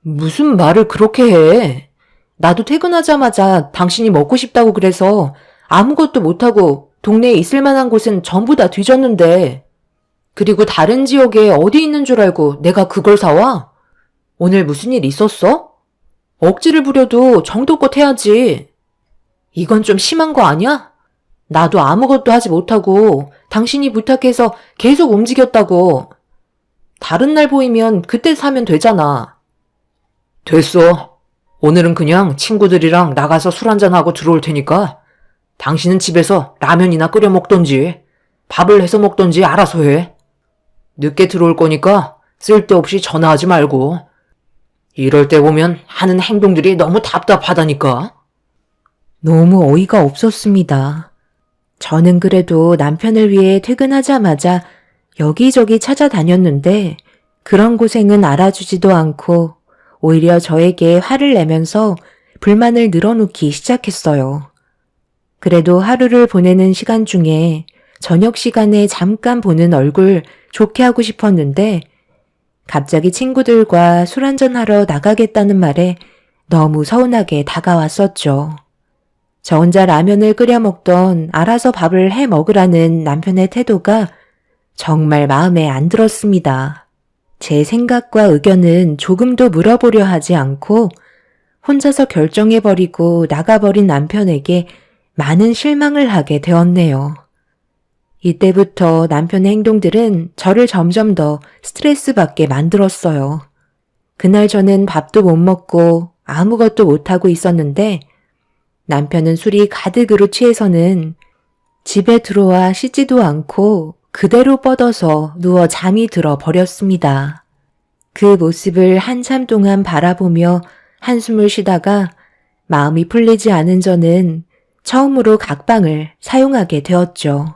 무슨 말을 그렇게 해. 나도 퇴근하자마자 당신이 먹고 싶다고 그래서 아무것도 못하고 동네에 있을 만한 곳은 전부 다 뒤졌는데 그리고 다른 지역에 어디 있는 줄 알고 내가 그걸 사와? 오늘 무슨 일 있었어? 억지를 부려도 정도껏 해야지. 이건 좀 심한 거 아니야? 나도 아무것도 하지 못하고 당신이 부탁해서 계속 움직였다고. 다른 날 보이면 그때 사면 되잖아. 됐어. 오늘은 그냥 친구들이랑 나가서 술 한잔하고 들어올 테니까 당신은 집에서 라면이나 끓여 먹던지 밥을 해서 먹던지 알아서 해. 늦게 들어올 거니까 쓸데없이 전화하지 말고. 이럴 때 보면 하는 행동들이 너무 답답하다니까. 너무 어이가 없었습니다. 저는 그래도 남편을 위해 퇴근하자마자 여기저기 찾아다녔는데 그런 고생은 알아주지도 않고 오히려 저에게 화를 내면서 불만을 늘어놓기 시작했어요. 그래도 하루를 보내는 시간 중에 저녁 시간에 잠깐 보는 얼굴 좋게 하고 싶었는데 갑자기 친구들과 술 한잔하러 나가겠다는 말에 너무 서운하게 다가왔었죠. 저 혼자 라면을 끓여 먹던 알아서 밥을 해 먹으라는 남편의 태도가 정말 마음에 안 들었습니다. 제 생각과 의견은 조금도 물어보려 하지 않고 혼자서 결정해버리고 나가버린 남편에게 많은 실망을 하게 되었네요. 이때부터 남편의 행동들은 저를 점점 더 스트레스 받게 만들었어요. 그날 저는 밥도 못 먹고 아무것도 못하고 있었는데 남편은 술이 가득으로 취해서는 집에 들어와 씻지도 않고 그대로 뻗어서 누워 잠이 들어 버렸습니다. 그 모습을 한참 동안 바라보며 한숨을 쉬다가 마음이 풀리지 않은 저는 처음으로 각방을 사용하게 되었죠.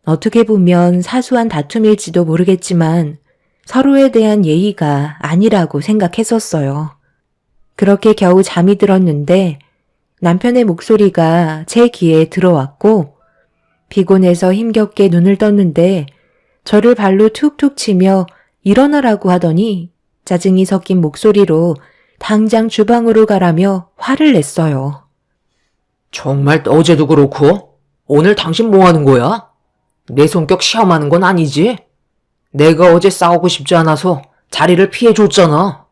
어떻게 보면 사소한 다툼일지도 모르겠지만 서로에 대한 예의가 아니라고 생각했었어요. 그렇게 겨우 잠이 들었는데 남편의 목소리가 제 귀에 들어왔고 피곤해서 힘겹게 눈을 떴는데 저를 발로 툭툭 치며 일어나라고 하더니 짜증이 섞인 목소리로 당장 주방으로 가라며 화를 냈어요. 정말 어제도 그렇고 오늘 당신 뭐 하는 거야? 내 성격 시험하는 건 아니지? 내가 어제 싸우고 싶지 않아서 자리를 피해줬잖아.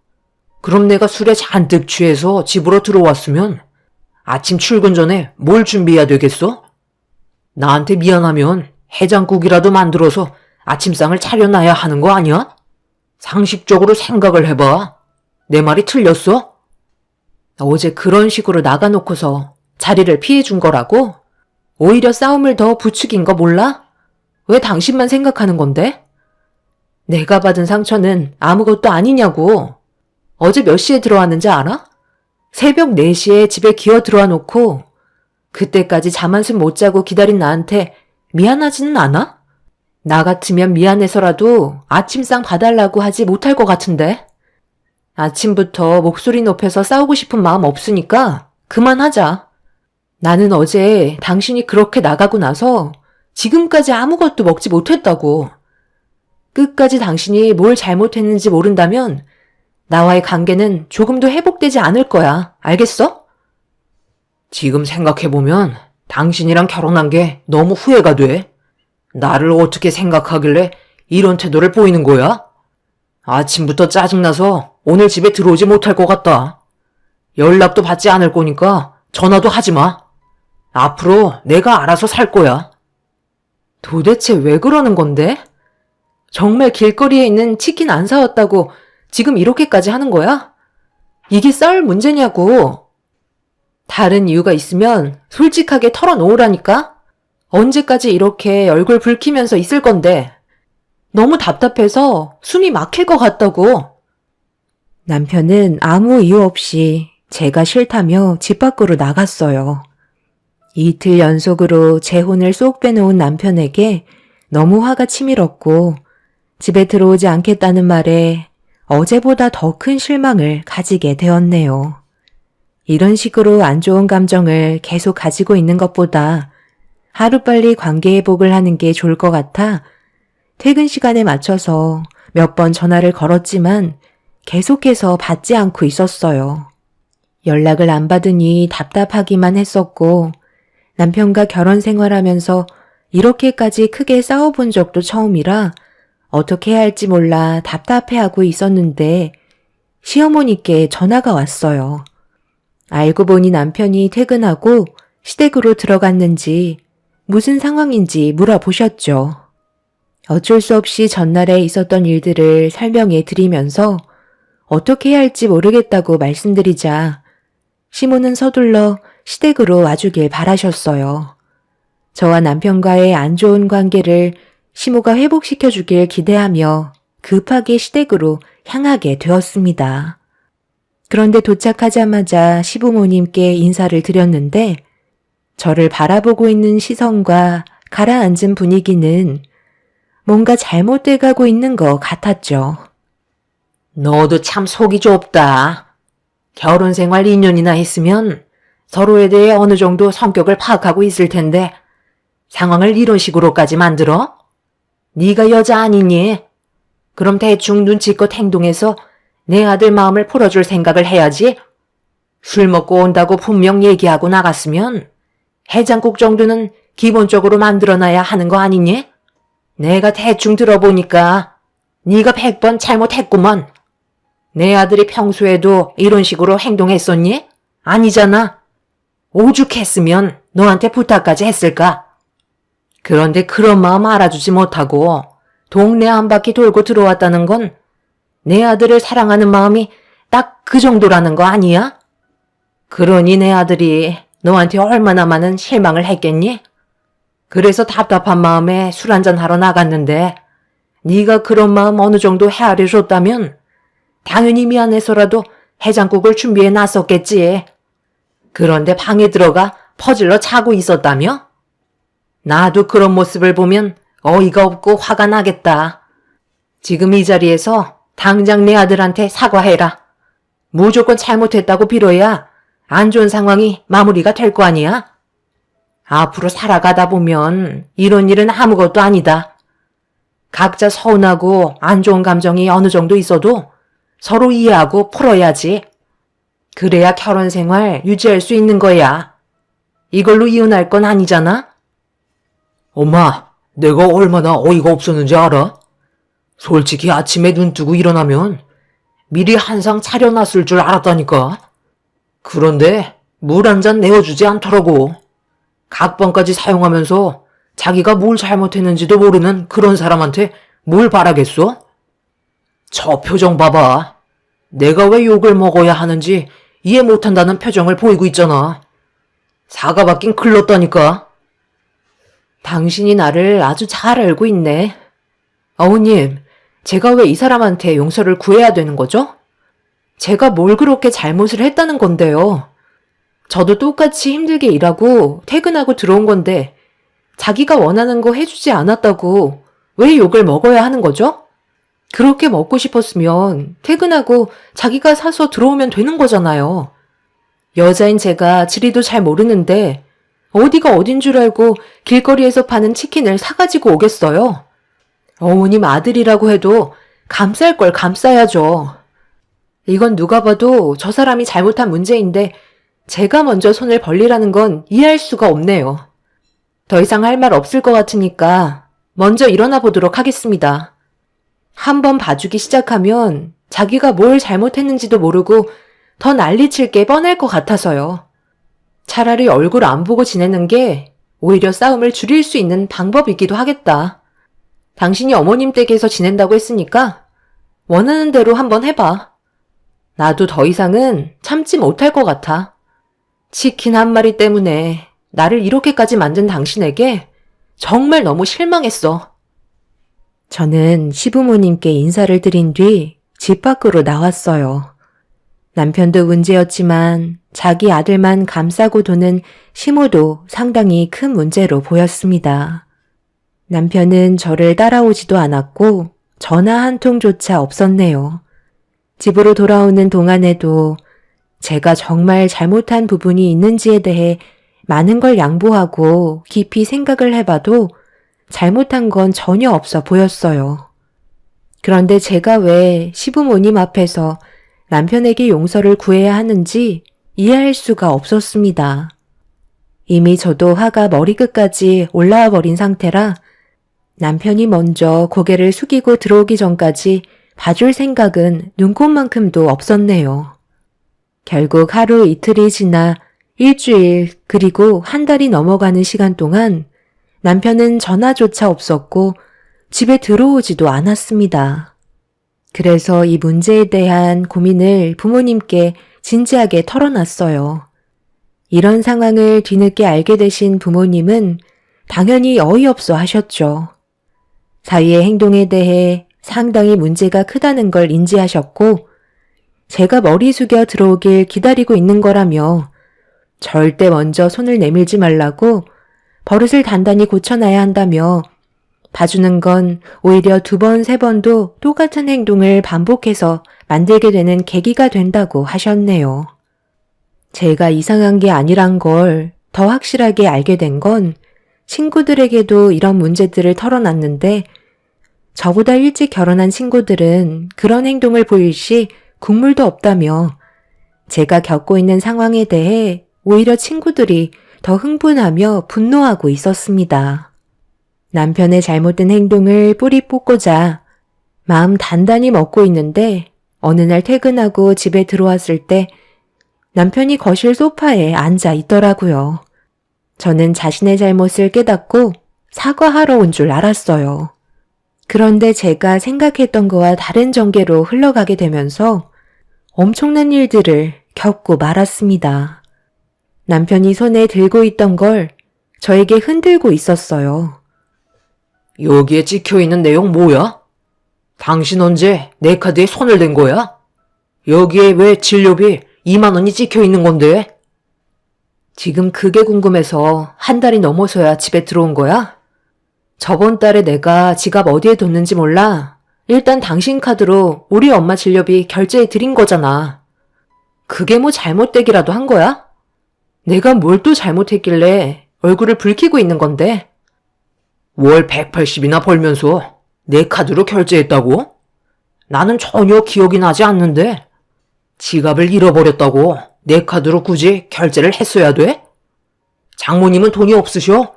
그럼 내가 술에 잔뜩 취해서 집으로 들어왔으면 아침 출근 전에 뭘 준비해야 되겠어? 나한테 미안하면 해장국이라도 만들어서 아침상을 차려놔야 하는 거 아니야? 상식적으로 생각을 해봐. 내 말이 틀렸어? 어제 그런 식으로 나가놓고서 자리를 피해준 거라고? 오히려 싸움을 더 부추긴 거 몰라? 왜 당신만 생각하는 건데? 내가 받은 상처는 아무것도 아니냐고. 어제 몇 시에 들어왔는지 알아? 새벽 4시에 집에 기어 들어와 놓고 그때까지 잠 한숨 못 자고 기다린 나한테 미안하지는 않아? 나 같으면 미안해서라도 아침상 봐달라고 하지 못할 것 같은데. 아침부터 목소리 높여서 싸우고 싶은 마음 없으니까 그만하자. 나는 어제 당신이 그렇게 나가고 나서 지금까지 아무것도 먹지 못했다고. 끝까지 당신이 뭘 잘못했는지 모른다면 나와의 관계는 조금도 회복되지 않을 거야. 알겠어? 지금 생각해보면 당신이랑 결혼한 게 너무 후회가 돼. 나를 어떻게 생각하길래 이런 태도를 보이는 거야? 아침부터 짜증나서 오늘 집에 들어오지 못할 것 같다. 연락도 받지 않을 거니까 전화도 하지 마. 앞으로 내가 알아서 살 거야. 도대체 왜 그러는 건데? 정말 길거리에 있는 치킨 안 사왔다고 지금 이렇게까지 하는 거야? 이게 싸울 문제냐고. 다른 이유가 있으면 솔직하게 털어놓으라니까? 언제까지 이렇게 얼굴 붉히면서 있을 건데. 너무 답답해서 숨이 막힐 것 같다고. 남편은 아무 이유 없이 제가 싫다며 집 밖으로 나갔어요. 이틀 연속으로 제 혼을 쏙 빼놓은 남편에게 너무 화가 치밀었고 집에 들어오지 않겠다는 말에 어제보다 더 큰 실망을 가지게 되었네요. 이런 식으로 안 좋은 감정을 계속 가지고 있는 것보다 하루빨리 관계 회복을 하는 게 좋을 것 같아 퇴근 시간에 맞춰서 몇 번 전화를 걸었지만 계속해서 받지 않고 있었어요. 연락을 안 받으니 답답하기만 했었고 남편과 결혼 생활하면서 이렇게까지 크게 싸워본 적도 처음이라 어떻게 해야 할지 몰라 답답해하고 있었는데 시어머니께 전화가 왔어요. 알고 보니 남편이 퇴근하고 시댁으로 들어갔는지 무슨 상황인지 물어보셨죠. 어쩔 수 없이 전날에 있었던 일들을 설명해 드리면서 어떻게 해야 할지 모르겠다고 말씀드리자 시모는 서둘러 시댁으로 와주길 바라셨어요. 저와 남편과의 안 좋은 관계를 시모가 회복시켜 주길 기대하며 급하게 시댁으로 향하게 되었습니다. 그런데 도착하자마자 시부모님께 인사를 드렸는데 저를 바라보고 있는 시선과 가라앉은 분위기는 뭔가 잘못돼 가고 있는 것 같았죠. 너도 참 속이 좁다. 결혼 생활 2년이나 했으면 서로에 대해 어느 정도 성격을 파악하고 있을 텐데 상황을 이런 식으로까지 만들어? 네가 여자 아니니? 그럼 대충 눈치껏 행동해서 내 아들 마음을 풀어줄 생각을 해야지. 술 먹고 온다고 분명 얘기하고 나갔으면 해장국 정도는 기본적으로 만들어놔야 하는 거 아니니? 내가 대충 들어보니까 네가 100번 잘못했구먼. 내 아들이 평소에도 이런 식으로 행동했었니? 아니잖아. 오죽했으면 너한테 부탁까지 했을까? 그런데 그런 마음 알아주지 못하고 동네 한 바퀴 돌고 들어왔다는 건 내 아들을 사랑하는 마음이 딱 그 정도라는 거 아니야? 그러니 내 아들이 너한테 얼마나 많은 실망을 했겠니? 그래서 답답한 마음에 술 한잔 하러 나갔는데 네가 그런 마음 어느 정도 헤아려 줬다면 당연히 미안해서라도 해장국을 준비해 놨었겠지. 그런데 방에 들어가 퍼질러 자고 있었다며? 나도 그런 모습을 보면 어이가 없고 화가 나겠다. 지금 이 자리에서 당장 내 아들한테 사과해라. 무조건 잘못했다고 빌어야 안 좋은 상황이 마무리가 될 거 아니야? 앞으로 살아가다 보면 이런 일은 아무것도 아니다. 각자 서운하고 안 좋은 감정이 어느 정도 있어도 서로 이해하고 풀어야지. 그래야 결혼 생활 유지할 수 있는 거야. 이걸로 이혼할 건 아니잖아? 엄마, 내가 얼마나 어이가 없었는지 알아? 솔직히 아침에 눈 뜨고 일어나면 미리 한 상 차려놨을 줄 알았다니까. 그런데 물 한 잔 내어주지 않더라고. 각번까지 사용하면서 자기가 뭘 잘못했는지도 모르는 그런 사람한테 뭘 바라겠어? 저 표정 봐봐. 내가 왜 욕을 먹어야 하는지 이해 못한다는 표정을 보이고 있잖아. 사과받긴 클렀다니까. 당신이 나를 아주 잘 알고 있네. 어머님, 제가 왜 이 사람한테 용서를 구해야 되는 거죠? 제가 뭘 그렇게 잘못을 했다는 건데요. 저도 똑같이 힘들게 일하고 퇴근하고 들어온 건데 자기가 원하는 거 해주지 않았다고 왜 욕을 먹어야 하는 거죠? 그렇게 먹고 싶었으면 퇴근하고 자기가 사서 들어오면 되는 거잖아요. 여자인 제가 지리도 잘 모르는데 어디가 어딘 줄 알고 길거리에서 파는 치킨을 사가지고 오겠어요? 어머님 아들이라고 해도 감쌀 걸 감싸야죠. 이건 누가 봐도 저 사람이 잘못한 문제인데 제가 먼저 손을 벌리라는 건 이해할 수가 없네요. 더 이상 할 말 없을 것 같으니까 먼저 일어나 보도록 하겠습니다. 한번 봐주기 시작하면 자기가 뭘 잘못했는지도 모르고 더 난리칠 게 뻔할 것 같아서요. 차라리 얼굴 안 보고 지내는 게 오히려 싸움을 줄일 수 있는 방법이기도 하겠다. 당신이 어머님 댁에서 지낸다고 했으니까 원하는 대로 한번 해봐. 나도 더 이상은 참지 못할 것 같아. 치킨 한 마리 때문에 나를 이렇게까지 만든 당신에게 정말 너무 실망했어. 저는 시부모님께 인사를 드린 뒤 집 밖으로 나왔어요. 남편도 문제였지만 자기 아들만 감싸고 도는 시모도 상당히 큰 문제로 보였습니다. 남편은 저를 따라오지도 않았고 전화 한 통조차 없었네요. 집으로 돌아오는 동안에도 제가 정말 잘못한 부분이 있는지에 대해 많은 걸 양보하고 깊이 생각을 해봐도 잘못한 건 전혀 없어 보였어요. 그런데 제가 왜 시부모님 앞에서 남편에게 용서를 구해야 하는지 이해할 수가 없었습니다. 이미 저도 화가 머리끝까지 올라와 버린 상태라 남편이 먼저 고개를 숙이고 들어오기 전까지 봐줄 생각은 눈꼽만큼도 없었네요. 결국 하루 이틀이 지나 일주일 그리고 한 달이 넘어가는 시간 동안 남편은 전화조차 없었고 집에 들어오지도 않았습니다. 그래서 이 문제에 대한 고민을 부모님께 진지하게 털어놨어요. 이런 상황을 뒤늦게 알게 되신 부모님은 당연히 어이없어 하셨죠. 사위의 행동에 대해 상당히 문제가 크다는 걸 인지하셨고 제가 머리 숙여 들어오길 기다리고 있는 거라며 절대 먼저 손을 내밀지 말라고 버릇을 단단히 고쳐놔야 한다며 봐주는 건 오히려 2번, 3번도 똑같은 행동을 반복해서 만들게 되는 계기가 된다고 하셨네요. 제가 이상한 게 아니란 걸 더 확실하게 알게 된 건 친구들에게도 이런 문제들을 털어놨는데 저보다 일찍 결혼한 친구들은 그런 행동을 보일 시 국물도 없다며 제가 겪고 있는 상황에 대해 오히려 친구들이 더 흥분하며 분노하고 있었습니다. 남편의 잘못된 행동을 뿌리 뽑고자 마음 단단히 먹고 있는데 어느 날 퇴근하고 집에 들어왔을 때 남편이 거실 소파에 앉아 있더라고요. 저는 자신의 잘못을 깨닫고 사과하러 온 줄 알았어요. 그런데 제가 생각했던 거와 다른 전개로 흘러가게 되면서 엄청난 일들을 겪고 말았습니다. 남편이 손에 들고 있던 걸 저에게 흔들고 있었어요. 여기에 찍혀있는 내용 뭐야? 당신 언제 내 카드에 손을 댄 거야? 여기에 왜 진료비 2만 원이 찍혀있는 건데? 지금 그게 궁금해서 한 달이 넘어서야 집에 들어온 거야? 저번 달에 내가 지갑 어디에 뒀는지 몰라. 일단 당신 카드로 우리 엄마 진료비 결제해 드린 거잖아. 그게 뭐 잘못되기라도 한 거야? 내가 뭘 또 잘못했길래 얼굴을 붉히고 있는 건데? 월 180이나 벌면서 내 카드로 결제했다고? 나는 전혀 기억이 나지 않는데 지갑을 잃어버렸다고 내 카드로 굳이 결제를 했어야 돼? 장모님은 돈이 없으셔?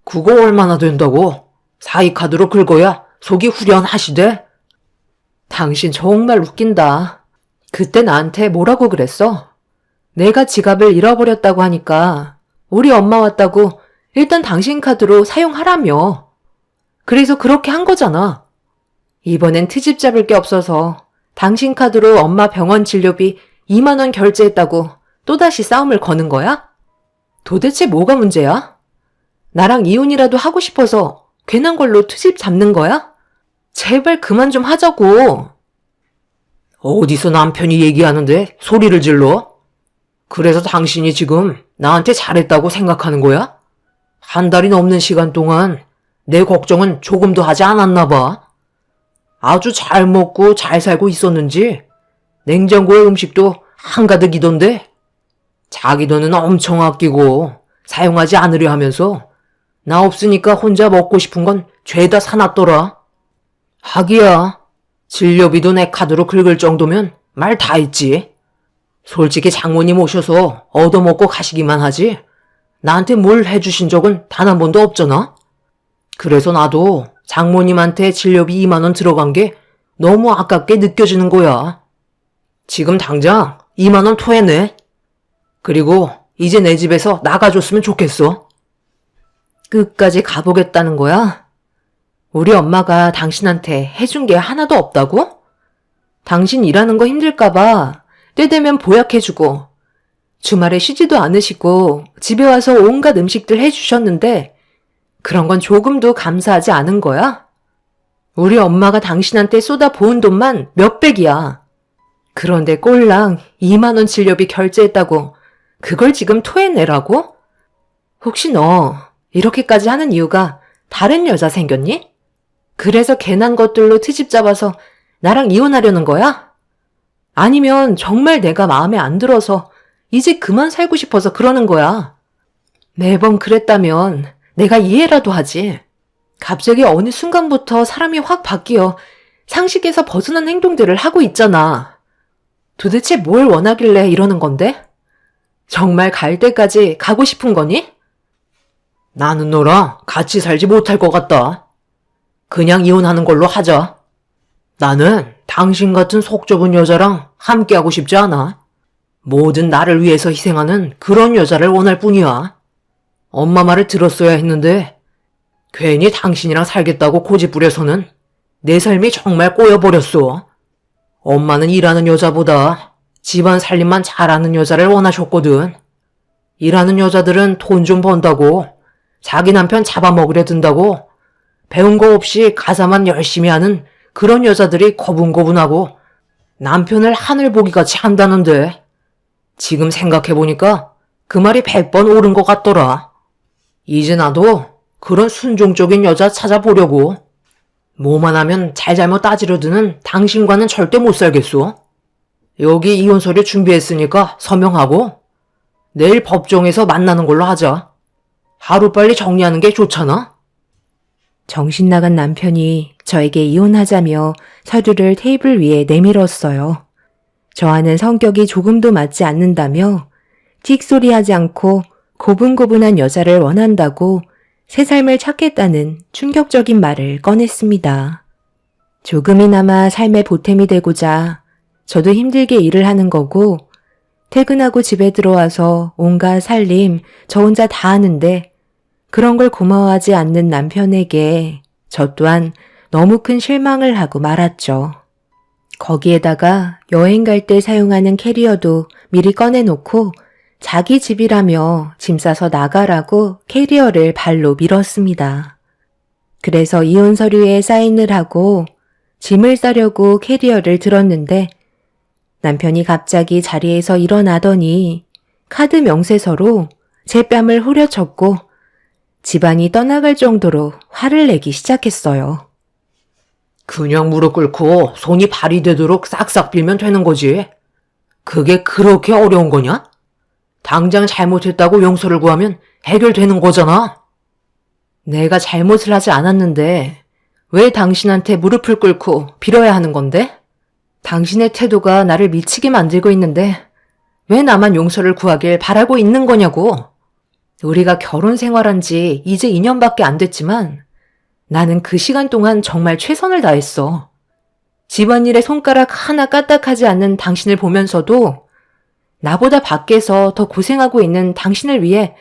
그거 얼마나 된다고 사이 카드로 긁어야 속이 후련하시대? 당신 정말 웃긴다. 그때 나한테 뭐라고 그랬어? 내가 지갑을 잃어버렸다고 하니까 우리 엄마 왔다고 일단 당신 카드로 사용하라며. 그래서 그렇게 한 거잖아. 이번엔 트집 잡을 게 없어서 당신 카드로 엄마 병원 진료비 2만 원 결제했다고 또다시 싸움을 거는 거야? 도대체 뭐가 문제야? 나랑 이혼이라도 하고 싶어서 괜한 걸로 트집 잡는 거야? 제발 그만 좀 하자고. 어디서 남편이 얘기하는데 소리를 질러? 그래서 당신이 지금 나한테 잘했다고 생각하는 거야? 한 달이 넘는 시간 동안 내 걱정은 조금도 하지 않았나 봐. 아주 잘 먹고 잘 살고 있었는지 냉장고에 음식도 한가득이던데 자기 돈은 엄청 아끼고 사용하지 않으려 하면서 나 없으니까 혼자 먹고 싶은 건 죄다 사놨더라. 하기야 진료비도 내 카드로 긁을 정도면 말 다 했지. 솔직히 장모님 오셔서 얻어먹고 가시기만 하지 나한테 뭘 해주신 적은 단 한 번도 없잖아. 그래서 나도 장모님한테 진료비 2만 원 들어간 게 너무 아깝게 느껴지는 거야. 지금 당장 2만 원 토해내. 그리고 이제 내 집에서 나가줬으면 좋겠어. 끝까지 가보겠다는 거야? 우리 엄마가 당신한테 해준 게 하나도 없다고? 당신 일하는 거 힘들까봐 때 되면 보약해주고 주말에 쉬지도 않으시고 집에 와서 온갖 음식들 해주셨는데 그런 건 조금도 감사하지 않은 거야? 우리 엄마가 당신한테 쏟아부은 돈만 몇백이야. 그런데 꼴랑 2만 원 진료비 결제했다고 그걸 지금 토해내라고? 혹시 너 이렇게까지 하는 이유가 다른 여자 생겼니? 그래서 괜한 것들로 트집 잡아서 나랑 이혼하려는 거야? 아니면 정말 내가 마음에 안 들어서 이제 그만 살고 싶어서 그러는 거야? 매번 그랬다면 내가 이해라도 하지. 갑자기 어느 순간부터 사람이 확 바뀌어 상식에서 벗어난 행동들을 하고 있잖아. 도대체 뭘 원하길래 이러는 건데? 정말 갈 때까지 가고 싶은 거니? 나는 너랑 같이 살지 못할 것 같다. 그냥 이혼하는 걸로 하자. 나는 당신 같은 속 좁은 여자랑 함께하고 싶지 않아. 뭐든 나를 위해서 희생하는 그런 여자를 원할 뿐이야. 엄마 말을 들었어야 했는데 괜히 당신이랑 살겠다고 고집부려서는 내 삶이 정말 꼬여버렸어. 엄마는 일하는 여자보다 집안 살림만 잘하는 여자를 원하셨거든. 일하는 여자들은 돈 좀 번다고 자기 남편 잡아먹으려 든다고 배운 거 없이 가사만 열심히 하는 그런 여자들이 거분거분하고 남편을 하늘보기같이 한다는데 지금 생각해보니까 그 말이 100번 옳은 것 같더라. 이제 나도 그런 순종적인 여자 찾아보려고. 뭐만 하면 잘잘못 따지려 드는 당신과는 절대 못 살겠소. 여기 이혼 서류 준비했으니까 서명하고 내일 법정에서 만나는 걸로 하자. 하루빨리 정리하는 게 좋잖아. 정신 나간 남편이 저에게 이혼하자며 서류를 테이블 위에 내밀었어요. 저와는 성격이 조금도 맞지 않는다며 틱소리하지 않고 고분고분한 여자를 원한다고 새 삶을 찾겠다는 충격적인 말을 꺼냈습니다. 조금이나마 삶의 보탬이 되고자 저도 힘들게 일을 하는 거고 퇴근하고 집에 들어와서 온갖 살림 저 혼자 다 하는데 그런 걸 고마워하지 않는 남편에게 저 또한 너무 큰 실망을 하고 말았죠. 거기에다가 여행 갈 때 사용하는 캐리어도 미리 꺼내놓고 자기 집이라며 짐 싸서 나가라고 캐리어를 발로 밀었습니다. 그래서 이혼 서류에 사인을 하고 짐을 싸려고 캐리어를 들었는데 남편이 갑자기 자리에서 일어나더니 카드 명세서로 제 뺨을 후려쳤고 집안이 떠나갈 정도로 화를 내기 시작했어요. 그냥 무릎 꿇고 손이 발이 되도록 싹싹 빌면 되는 거지. 그게 그렇게 어려운 거냐? 당장 잘못했다고 용서를 구하면 해결되는 거잖아. 내가 잘못을 하지 않았는데 왜 당신한테 무릎을 꿇고 빌어야 하는 건데? 당신의 태도가 나를 미치게 만들고 있는데 왜 나만 용서를 구하길 바라고 있는 거냐고. 우리가 결혼 생활한 지 이제 2년밖에 안 됐지만 나는 그 시간 동안 정말 최선을 다했어. 집안일에 손가락 하나 까딱하지 않는 당신을 보면서도 나보다 밖에서 더 고생하고 있는 당신을 위해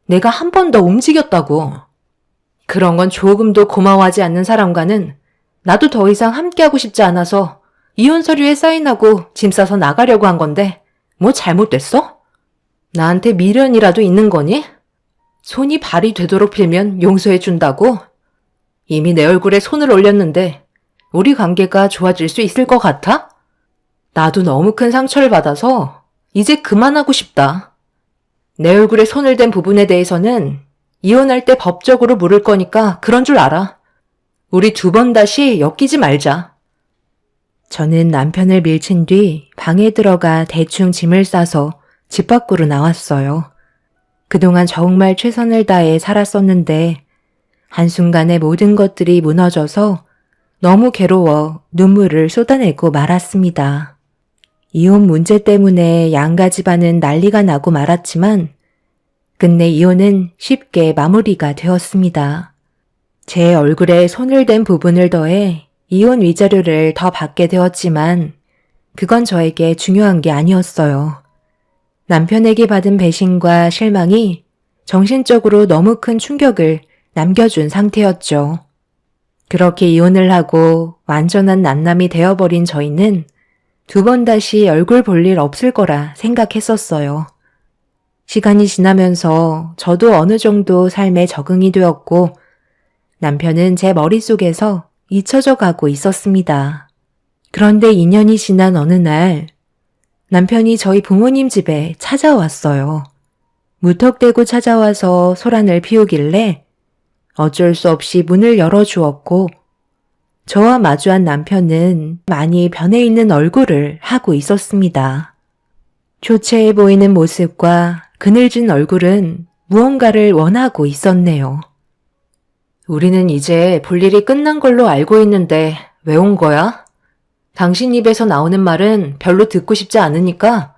내가 한 번 더 움직였다고. 그런 건 조금도 고마워하지 않는 사람과는 나도 더 이상 함께하고 싶지 않아서 이혼 서류에 사인하고 짐 싸서 나가려고 한 건데 뭐 잘못됐어? 나한테 미련이라도 있는 거니? 손이 발이 되도록 빌면 용서해 준다고? 이미 내 얼굴에 손을 올렸는데 우리 관계가 좋아질 수 있을 것 같아? 나도 너무 큰 상처를 받아서 이제 그만하고 싶다. 내 얼굴에 손을 댄 부분에 대해서는 이혼할 때 법적으로 물을 거니까 그런 줄 알아. 우리 두 번 다시 엮이지 말자. 저는 남편을 밀친 뒤 방에 들어가 대충 짐을 싸서 집 밖으로 나왔어요. 그동안 정말 최선을 다해 살았었는데 한순간에 모든 것들이 무너져서 너무 괴로워 눈물을 쏟아내고 말았습니다. 이혼 문제 때문에 양가 집안은 난리가 나고 말았지만 끝내 이혼은 쉽게 마무리가 되었습니다. 제 얼굴에 손을 댄 부분을 더해 이혼 위자료를 더 받게 되었지만 그건 저에게 중요한 게 아니었어요. 남편에게 받은 배신과 실망이 정신적으로 너무 큰 충격을 남겨준 상태였죠. 그렇게 이혼을 하고 완전한 난남이 되어버린 저희는 두 번 다시 얼굴 볼 일 없을 거라 생각했었어요. 시간이 지나면서 저도 어느 정도 삶에 적응이 되었고 남편은 제 머릿속에서 잊혀져 가고 있었습니다. 그런데 2년이 지난 어느 날 남편이 저희 부모님 집에 찾아왔어요. 무턱대고 찾아와서 소란을 피우길래 어쩔 수 없이 문을 열어주었고 저와 마주한 남편은 많이 변해 있는 얼굴을 하고 있었습니다. 초췌해 보이는 모습과 그늘진 얼굴은 무언가를 원하고 있었네요. 우리는 이제 볼 일이 끝난 걸로 알고 있는데 왜 온 거야? 당신 입에서 나오는 말은 별로 듣고 싶지 않으니까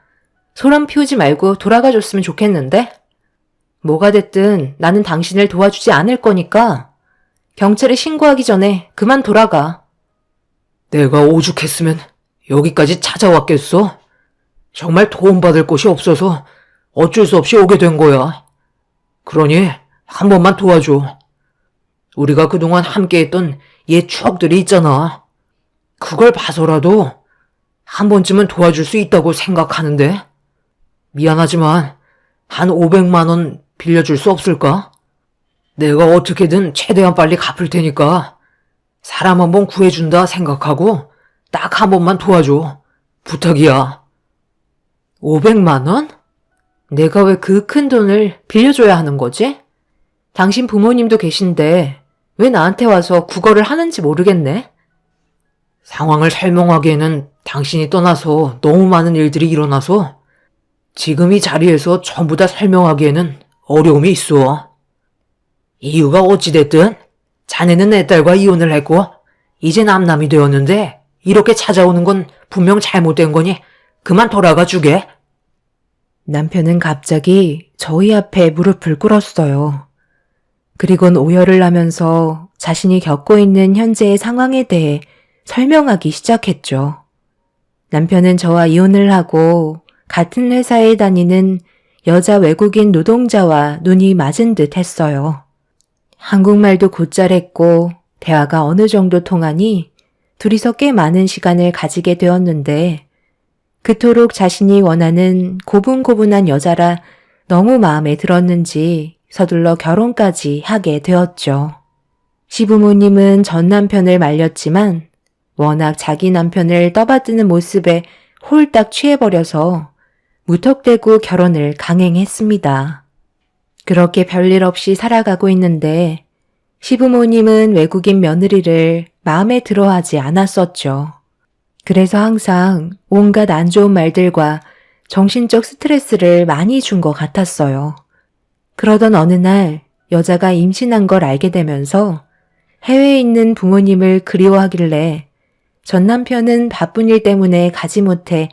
소란 피우지 말고 돌아가 줬으면 좋겠는데? 뭐가 됐든 나는 당신을 도와주지 않을 거니까 경찰에 신고하기 전에 그만 돌아가. 내가 오죽했으면 여기까지 찾아왔겠어? 정말 도움받을 곳이 없어서 어쩔 수 없이 오게 된 거야. 그러니 한 번만 도와줘. 우리가 그동안 함께했던 옛 추억들이 있잖아. 그걸 봐서라도 한 번쯤은 도와줄 수 있다고 생각하는데. 미안하지만 한 500만 원 빌려줄 수 없을까? 내가 어떻게든 최대한 빨리 갚을 테니까 사람 한 번 구해준다 생각하고 딱 한 번만 도와줘. 부탁이야. 500만 원? 내가 왜 그 큰 돈을 빌려줘야 하는 거지? 당신 부모님도 계신데 왜 나한테 와서 구걸을 하는지 모르겠네. 상황을 설명하기에는 당신이 떠나서 너무 많은 일들이 일어나서 지금 이 자리에서 전부 다 설명하기에는 어려움이 있어. 이유가 어찌됐든 자네는 내 딸과 이혼을 했고 이제 남남이 되었는데 이렇게 찾아오는 건 분명 잘못된 거니 그만 돌아가 주게. 남편은 갑자기 저희 앞에 무릎을 꿇었어요. 그리곤 오열을 하면서 자신이 겪고 있는 현재의 상황에 대해 설명하기 시작했죠. 남편은 저와 이혼을 하고 같은 회사에 다니는 여자 외국인 노동자와 눈이 맞은 듯 했어요. 한국말도 곧잘했고 대화가 어느 정도 통하니 둘이서 꽤 많은 시간을 가지게 되었는데 그토록 자신이 원하는 고분고분한 여자라 너무 마음에 들었는지 서둘러 결혼까지 하게 되었죠. 시부모님은 전 남편을 말렸지만 워낙 자기 남편을 떠받드는 모습에 홀딱 취해버려서 무턱대고 결혼을 강행했습니다. 그렇게 별일 없이 살아가고 있는데 시부모님은 외국인 며느리를 마음에 들어하지 않았었죠. 그래서 항상 온갖 안 좋은 말들과 정신적 스트레스를 많이 준 것 같았어요. 그러던 어느 날 여자가 임신한 걸 알게 되면서 해외에 있는 부모님을 그리워하길래 전 남편은 바쁜 일 때문에 가지 못해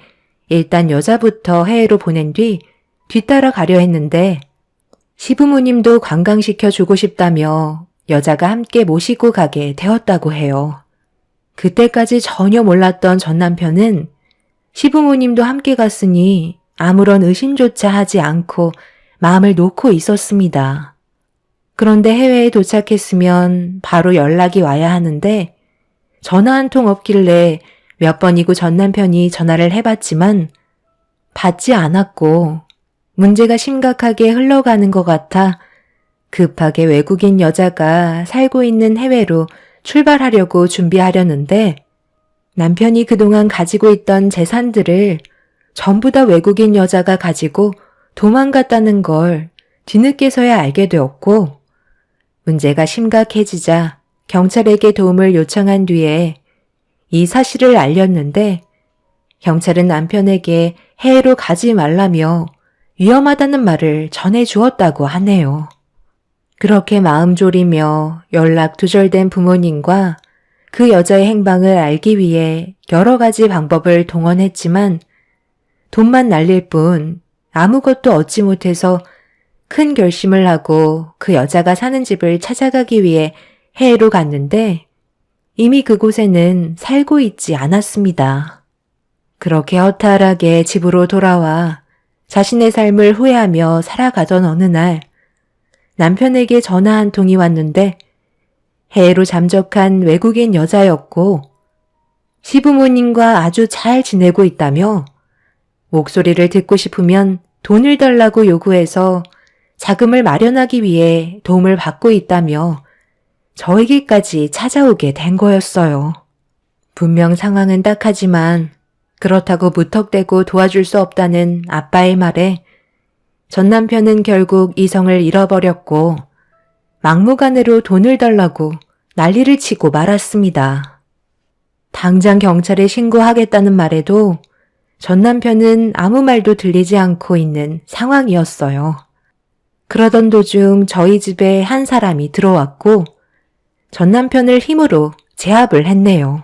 일단 여자부터 해외로 보낸 뒤 뒤따라 가려 했는데 시부모님도 관광시켜 주고 싶다며 여자가 함께 모시고 가게 되었다고 해요. 그때까지 전혀 몰랐던 전 남편은 시부모님도 함께 갔으니 아무런 의심조차 하지 않고 마음을 놓고 있었습니다. 그런데 해외에 도착했으면 바로 연락이 와야 하는데 전화 한 통 없길래 몇 번이고 전 남편이 전화를 해봤지만 받지 않았고 문제가 심각하게 흘러가는 것 같아 급하게 외국인 여자가 살고 있는 해외로 출발하려고 준비하려는데 남편이 그동안 가지고 있던 재산들을 전부 다 외국인 여자가 가지고 도망갔다는 걸 뒤늦게서야 알게 되었고 문제가 심각해지자 경찰에게 도움을 요청한 뒤에 이 사실을 알렸는데 경찰은 남편에게 해외로 가지 말라며 위험하다는 말을 전해주었다고 하네요. 그렇게 마음 졸이며 연락 두절된 부모님과 그 여자의 행방을 알기 위해 여러 가지 방법을 동원했지만 돈만 날릴 뿐 아무것도 얻지 못해서 큰 결심을 하고 그 여자가 사는 집을 찾아가기 위해 해외로 갔는데 이미 그곳에는 살고 있지 않았습니다. 그렇게 허탈하게 집으로 돌아와 자신의 삶을 후회하며 살아가던 어느 날 남편에게 전화 한 통이 왔는데 해외로 잠적한 외국인 여자였고 시부모님과 아주 잘 지내고 있다며 목소리를 듣고 싶으면 돈을 달라고 요구해서 자금을 마련하기 위해 도움을 받고 있다며 저에게까지 찾아오게 된 거였어요. 분명 상황은 딱하지만 그렇다고 무턱대고 도와줄 수 없다는 아빠의 말에 전 남편은 결국 이성을 잃어버렸고 막무가내로 돈을 달라고 난리를 치고 말았습니다. 당장 경찰에 신고하겠다는 말에도 전 남편은 아무 말도 들리지 않고 있는 상황이었어요. 그러던 도중 저희 집에 한 사람이 들어왔고 전 남편을 힘으로 제압을 했네요.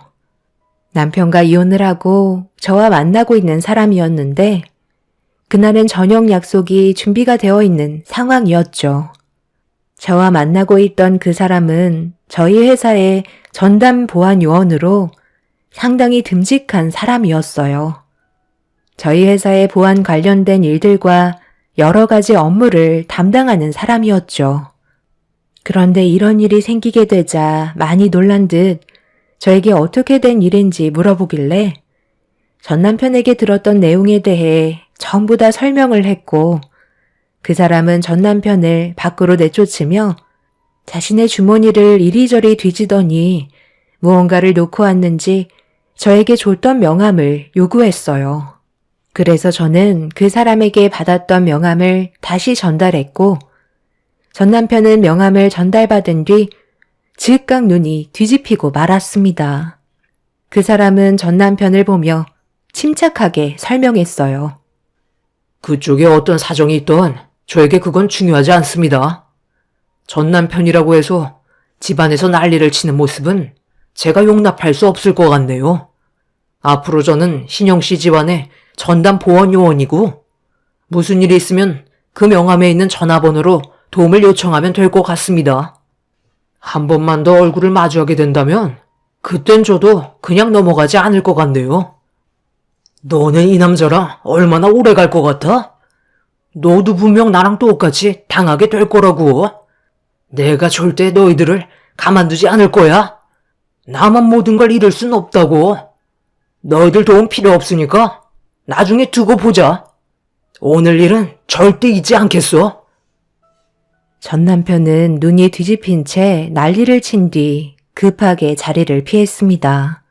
남편과 이혼을 하고 저와 만나고 있는 사람이었는데 그날은 저녁 약속이 준비가 되어 있는 상황이었죠. 저와 만나고 있던 그 사람은 저희 회사의 전담 보안 요원으로 상당히 듬직한 사람이었어요. 저희 회사의 보안 관련된 일들과 여러 가지 업무를 담당하는 사람이었죠. 그런데 이런 일이 생기게 되자 많이 놀란 듯 저에게 어떻게 된 일인지 물어보길래 전 남편에게 들었던 내용에 대해 전부 다 설명을 했고 그 사람은 전 남편을 밖으로 내쫓으며 자신의 주머니를 이리저리 뒤지더니 무언가를 놓고 왔는지 저에게 줬던 명함을 요구했어요. 그래서 저는 그 사람에게 받았던 명함을 다시 전달했고 전 남편은 명함을 전달받은 뒤 즉각 눈이 뒤집히고 말았습니다. 그 사람은 전 남편을 보며 침착하게 설명했어요. 그쪽에 어떤 사정이 있던 저에게 그건 중요하지 않습니다. 전 남편이라고 해서 집안에서 난리를 치는 모습은 제가 용납할 수 없을 것 같네요. 앞으로 저는 신영 씨 집안의 전담 보안 요원이고 무슨 일이 있으면 그 명함에 있는 전화번호로 도움을 요청하면 될 것 같습니다. 한 번만 더 얼굴을 마주하게 된다면 그땐 저도 그냥 넘어가지 않을 것 같네요. 너는 이 남자랑 얼마나 오래 갈 것 같아? 너도 분명 나랑 똑같이 당하게 될 거라고. 내가 절대 너희들을 가만두지 않을 거야. 나만 모든 걸 잃을 순 없다고. 너희들 도움 필요 없으니까 나중에 두고 보자. 오늘 일은 절대 잊지 않겠어. 전 남편은 눈이 뒤집힌 채 난리를 친 뒤 급하게 자리를 피했습니다.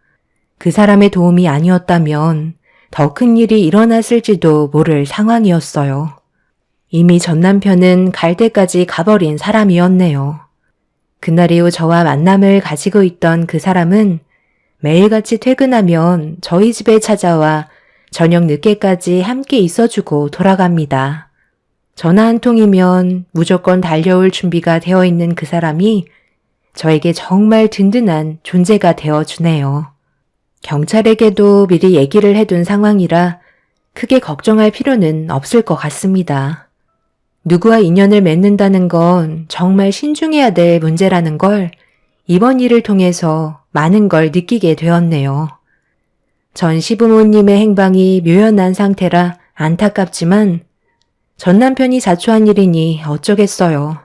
그 사람의 도움이 아니었다면 더 큰 일이 일어났을지도 모를 상황이었어요. 이미 전 남편은 갈 때까지 가버린 사람이었네요. 그날 이후 저와 만남을 가지고 있던 그 사람은 매일같이 퇴근하면 저희 집에 찾아와 저녁 늦게까지 함께 있어주고 돌아갑니다. 전화 한 통이면 무조건 달려올 준비가 되어 있는 그 사람이 저에게 정말 든든한 존재가 되어주네요. 경찰에게도 미리 얘기를 해둔 상황이라 크게 걱정할 필요는 없을 것 같습니다. 누구와 인연을 맺는다는 건 정말 신중해야 될 문제라는 걸 이번 일을 통해서 많은 걸 느끼게 되었네요. 전 시부모님의 행방이 묘연한 상태라 안타깝지만 전 남편이 자초한 일이니 어쩌겠어요.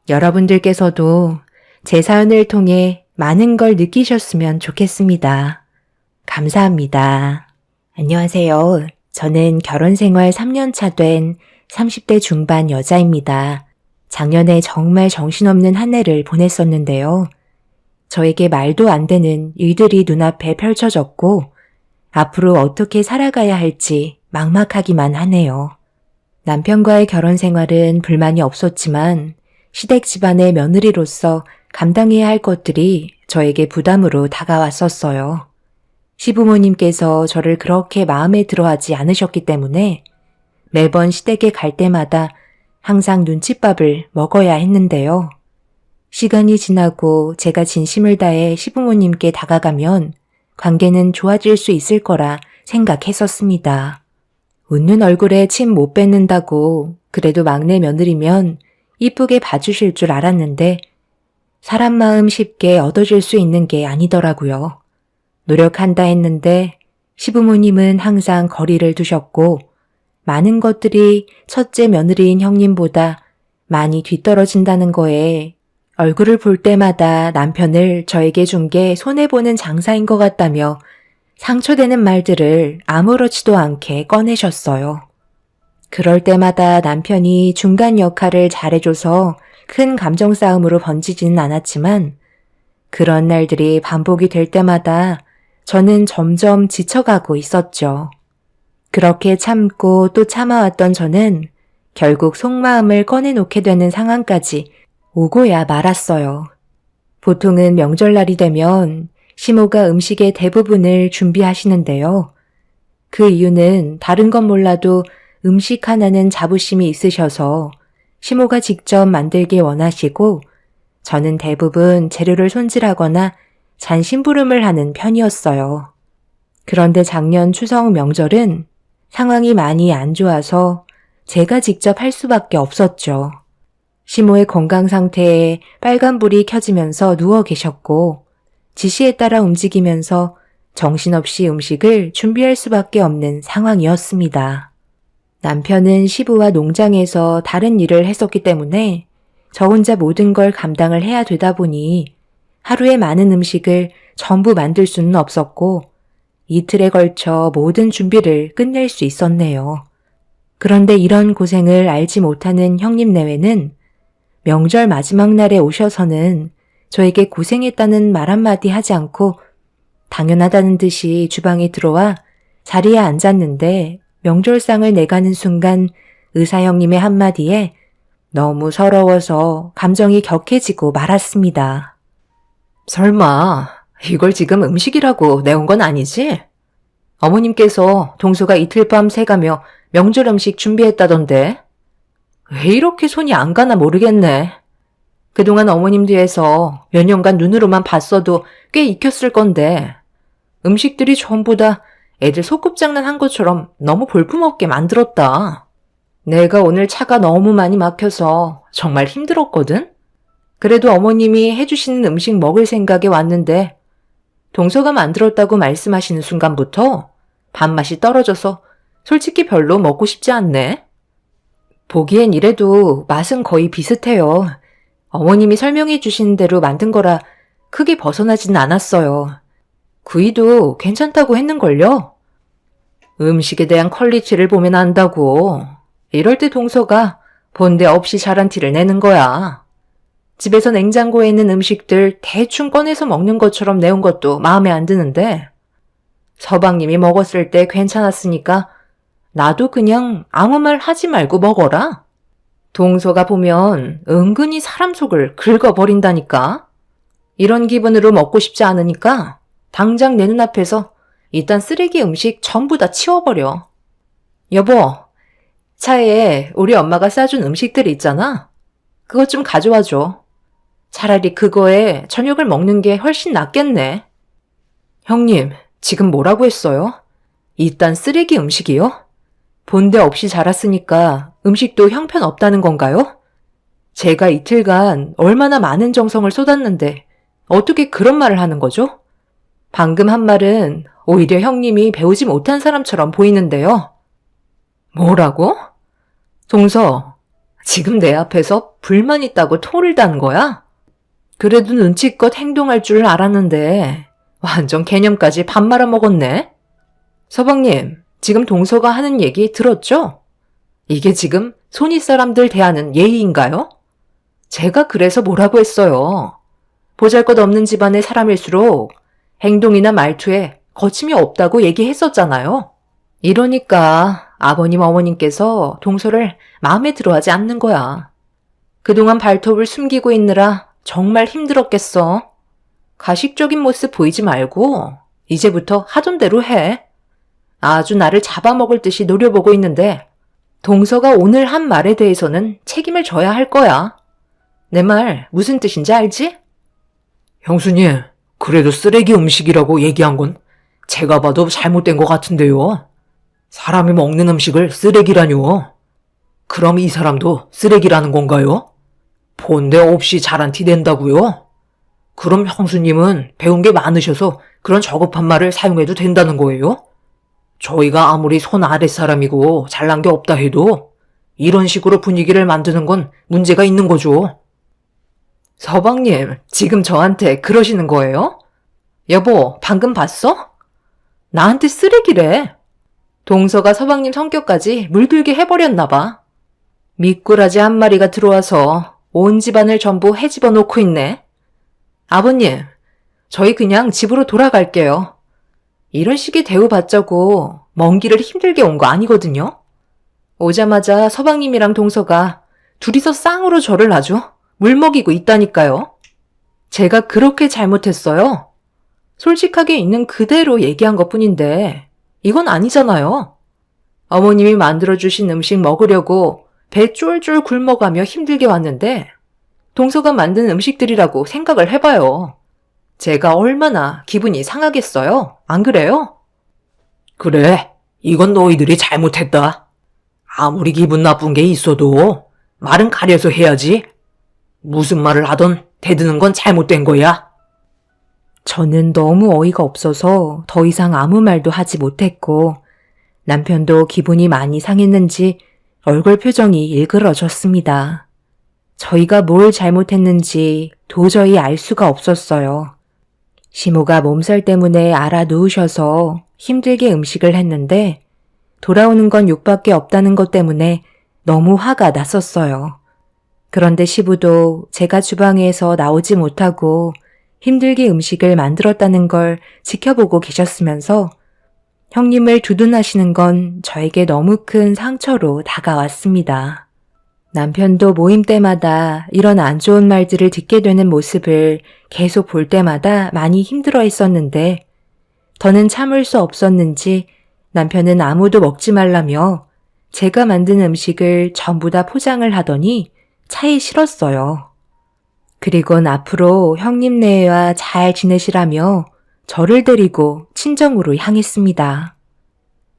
여러분들께서도 제 사연을 통해 많은 걸 느끼셨으면 좋겠습니다. 감사합니다. 안녕하세요. 저는 결혼 생활 3년 차 된 30대 중반 여자입니다. 작년에 정말 정신없는 한 해를 보냈었는데요. 저에게 말도 안 되는 일들이 눈앞에 펼쳐졌고 앞으로 어떻게 살아가야 할지 막막하기만 하네요. 남편과의 결혼 생활은 불만이 없었지만 시댁 집안의 며느리로서 감당해야 할 것들이 저에게 부담으로 다가왔었어요. 시부모님께서 저를 그렇게 마음에 들어하지 않으셨기 때문에 매번 시댁에 갈 때마다 항상 눈칫밥을 먹어야 했는데요. 시간이 지나고 제가 진심을 다해 시부모님께 다가가면 관계는 좋아질 수 있을 거라 생각했었습니다. 웃는 얼굴에 침 못 뱉는다고 그래도 막내 며느리면 이쁘게 봐주실 줄 알았는데 사람 마음 쉽게 얻어줄 수 있는 게 아니더라고요. 노력한다 했는데 시부모님은 항상 거리를 두셨고 많은 것들이 첫째 며느리인 형님보다 많이 뒤떨어진다는 거에 얼굴을 볼 때마다 남편을 저에게 준 게 손해보는 장사인 것 같다며 상처되는 말들을 아무렇지도 않게 꺼내셨어요. 그럴 때마다 남편이 중간 역할을 잘해줘서 큰 감정 싸움으로 번지지는 않았지만 그런 날들이 반복이 될 때마다 저는 점점 지쳐가고 있었죠. 그렇게 참고 또 참아왔던 저는 결국 속마음을 꺼내놓게 되는 상황까지 오고야 말았어요. 보통은 명절날이 되면 시모가 음식의 대부분을 준비하시는데요. 그 이유는 다른 건 몰라도 음식 하나는 자부심이 있으셔서 시모가 직접 만들길 원하시고 저는 대부분 재료를 손질하거나 잔심부름을 하는 편이었어요. 그런데 작년 추석 명절은 상황이 많이 안 좋아서 제가 직접 할 수밖에 없었죠. 시모의 건강 상태에 빨간불이 켜지면서 누워 계셨고 지시에 따라 움직이면서 정신없이 음식을 준비할 수밖에 없는 상황이었습니다. 남편은 시부와 농장에서 다른 일을 했었기 때문에 저 혼자 모든 걸 감당을 해야 되다 보니 하루에 많은 음식을 전부 만들 수는 없었고 이틀에 걸쳐 모든 준비를 끝낼 수 있었네요. 그런데 이런 고생을 알지 못하는 형님 내외는 명절 마지막 날에 오셔서는 저에게 고생했다는 말 한마디 하지 않고 당연하다는 듯이 주방에 들어와 자리에 앉았는데 명절상을 내가는 순간 의사 형님의 한마디에 너무 서러워서 감정이 격해지고 말았습니다. 설마 이걸 지금 음식이라고 내온 건 아니지? 어머님께서 동서가 이틀 밤 새가며 명절 음식 준비했다던데? 왜 이렇게 손이 안 가나 모르겠네. 그동안 어머님 뒤에서 몇 년간 눈으로만 봤어도 꽤 익혔을 건데 음식들이 전부 다 애들 소꿉장난 한 것처럼 너무 볼품없게 만들었다. 내가 오늘 차가 너무 많이 막혀서 정말 힘들었거든? 그래도 어머님이 해주시는 음식 먹을 생각에 왔는데 동서가 만들었다고 말씀하시는 순간부터 밥맛이 떨어져서 솔직히 별로 먹고 싶지 않네. 보기엔 이래도 맛은 거의 비슷해요. 어머님이 설명해 주신 대로 만든 거라 크게 벗어나진 않았어요. 구이도 괜찮다고 했는걸요? 음식에 대한 퀄리티를 보면 안다고. 이럴 때 동서가 본데 없이 잘한 티를 내는 거야. 집에서 냉장고에 있는 음식들 대충 꺼내서 먹는 것처럼 내온 것도 마음에 안 드는데 서방님이 먹었을 때 괜찮았으니까 나도 그냥 아무 말 하지 말고 먹어라. 동서가 보면 은근히 사람 속을 긁어버린다니까. 이런 기분으로 먹고 싶지 않으니까 당장 내 눈앞에서 일단 쓰레기 음식 전부 다 치워버려. 여보, 차에 우리 엄마가 싸준 음식들 있잖아. 그것 좀 가져와줘. 차라리 그거에 저녁을 먹는 게 훨씬 낫겠네. 형님, 지금 뭐라고 했어요? 일단 쓰레기 음식이요? 본데 없이 자랐으니까 음식도 형편없다는 건가요? 제가 이틀간 얼마나 많은 정성을 쏟았는데 어떻게 그런 말을 하는 거죠? 방금 한 말은 오히려 형님이 배우지 못한 사람처럼 보이는데요. 뭐라고? 동서, 지금 내 앞에서 불만 있다고 토를 단 거야? 그래도 눈치껏 행동할 줄 알았는데 완전 개념까지 밥 말아먹었네. 서방님, 지금 동서가 하는 얘기 들었죠? 이게 지금 손윗 사람들 대하는 예의인가요? 제가 그래서 뭐라고 했어요. 보잘것없는 집안의 사람일수록 행동이나 말투에 거침이 없다고 얘기했었잖아요. 이러니까 아버님 어머님께서 동서를 마음에 들어하지 않는 거야. 그동안 발톱을 숨기고 있느라 정말 힘들었겠어. 가식적인 모습 보이지 말고 이제부터 하던 대로 해. 아주 나를 잡아먹을 듯이 노려보고 있는데 동서가 오늘 한 말에 대해서는 책임을 져야 할 거야. 내 말 무슨 뜻인지 알지? 형수님, 그래도 쓰레기 음식이라고 얘기한 건 제가 봐도 잘못된 것 같은데요. 사람이 먹는 음식을 쓰레기라뇨. 그럼 이 사람도 쓰레기라는 건가요? 본데 없이 자란 티 낸다고요? 그럼 형수님은 배운 게 많으셔서 그런 저급한 말을 사용해도 된다는 거예요? 저희가 아무리 손 아랫사람이고 잘난 게 없다 해도 이런 식으로 분위기를 만드는 건 문제가 있는 거죠. 서방님, 지금 저한테 그러시는 거예요? 여보, 방금 봤어? 나한테 쓰레기래. 동서가 서방님 성격까지 물들게 해버렸나 봐. 미꾸라지 한 마리가 들어와서 온 집안을 전부 헤집어 놓고 있네. 아버님, 저희 그냥 집으로 돌아갈게요. 이런 식의 대우받자고 먼 길을 힘들게 온 거 아니거든요. 오자마자 서방님이랑 동서가 둘이서 쌍으로 저를 아주 물먹이고 있다니까요. 제가 그렇게 잘못했어요. 솔직하게 있는 그대로 얘기한 것뿐인데 이건 아니잖아요. 어머님이 만들어주신 음식 먹으려고 배 쫄쫄 굶어가며 힘들게 왔는데 동서가 만든 음식들이라고 생각을 해봐요. 제가 얼마나 기분이 상하겠어요? 안 그래요? 그래, 이건 너희들이 잘못했다. 아무리 기분 나쁜 게 있어도 말은 가려서 해야지. 무슨 말을 하던 대드는 건 잘못된 거야. 저는 너무 어이가 없어서 더 이상 아무 말도 하지 못했고 남편도 기분이 많이 상했는지 얼굴 표정이 일그러졌습니다. 저희가 뭘 잘못했는지 도저히 알 수가 없었어요. 시모가 몸살 때문에 알아 누우셔서 힘들게 음식을 했는데 돌아오는 건 욕밖에 없다는 것 때문에 너무 화가 났었어요. 그런데 시부도 제가 주방에서 나오지 못하고 힘들게 음식을 만들었다는 걸 지켜보고 계셨으면서 형님을 두둔하시는 건 저에게 너무 큰 상처로 다가왔습니다. 남편도 모임 때마다 이런 안 좋은 말들을 듣게 되는 모습을 계속 볼 때마다 많이 힘들어 했었는데 더는 참을 수 없었는지 남편은 아무도 먹지 말라며 제가 만든 음식을 전부 다 포장을 하더니 차에 실었어요. 그리곤 앞으로 형님네와 잘 지내시라며 저를 데리고 친정으로 향했습니다.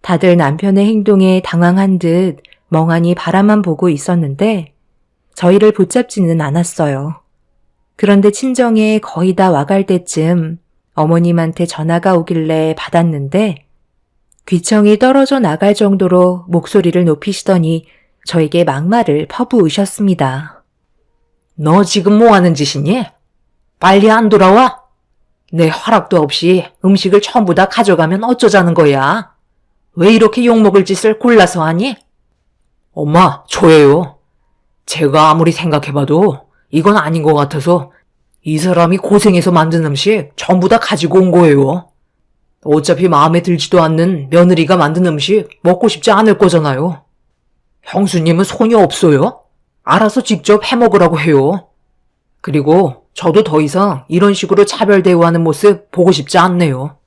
다들 남편의 행동에 당황한 듯 멍하니 바라만 보고 있었는데 저희를 붙잡지는 않았어요. 그런데 친정에 거의 다 와갈 때쯤 어머님한테 전화가 오길래 받았는데 귀청이 떨어져 나갈 정도로 목소리를 높이시더니 저에게 막말을 퍼부으셨습니다. 너 지금 뭐 하는 짓이니? 빨리 안 돌아와? 내 허락도 없이 음식을 전부 다 가져가면 어쩌자는 거야? 왜 이렇게 욕먹을 짓을 골라서 하니? 엄마, 저예요. 제가 아무리 생각해봐도 이건 아닌 것 같아서 이 사람이 고생해서 만든 음식 전부 다 가지고 온 거예요. 어차피 마음에 들지도 않는 며느리가 만든 음식 먹고 싶지 않을 거잖아요. 형수님은 손이 없어요? 알아서 직접 해먹으라고 해요. 그리고 저도 더 이상 이런 식으로 차별 대우하는 모습 보고 싶지 않네요.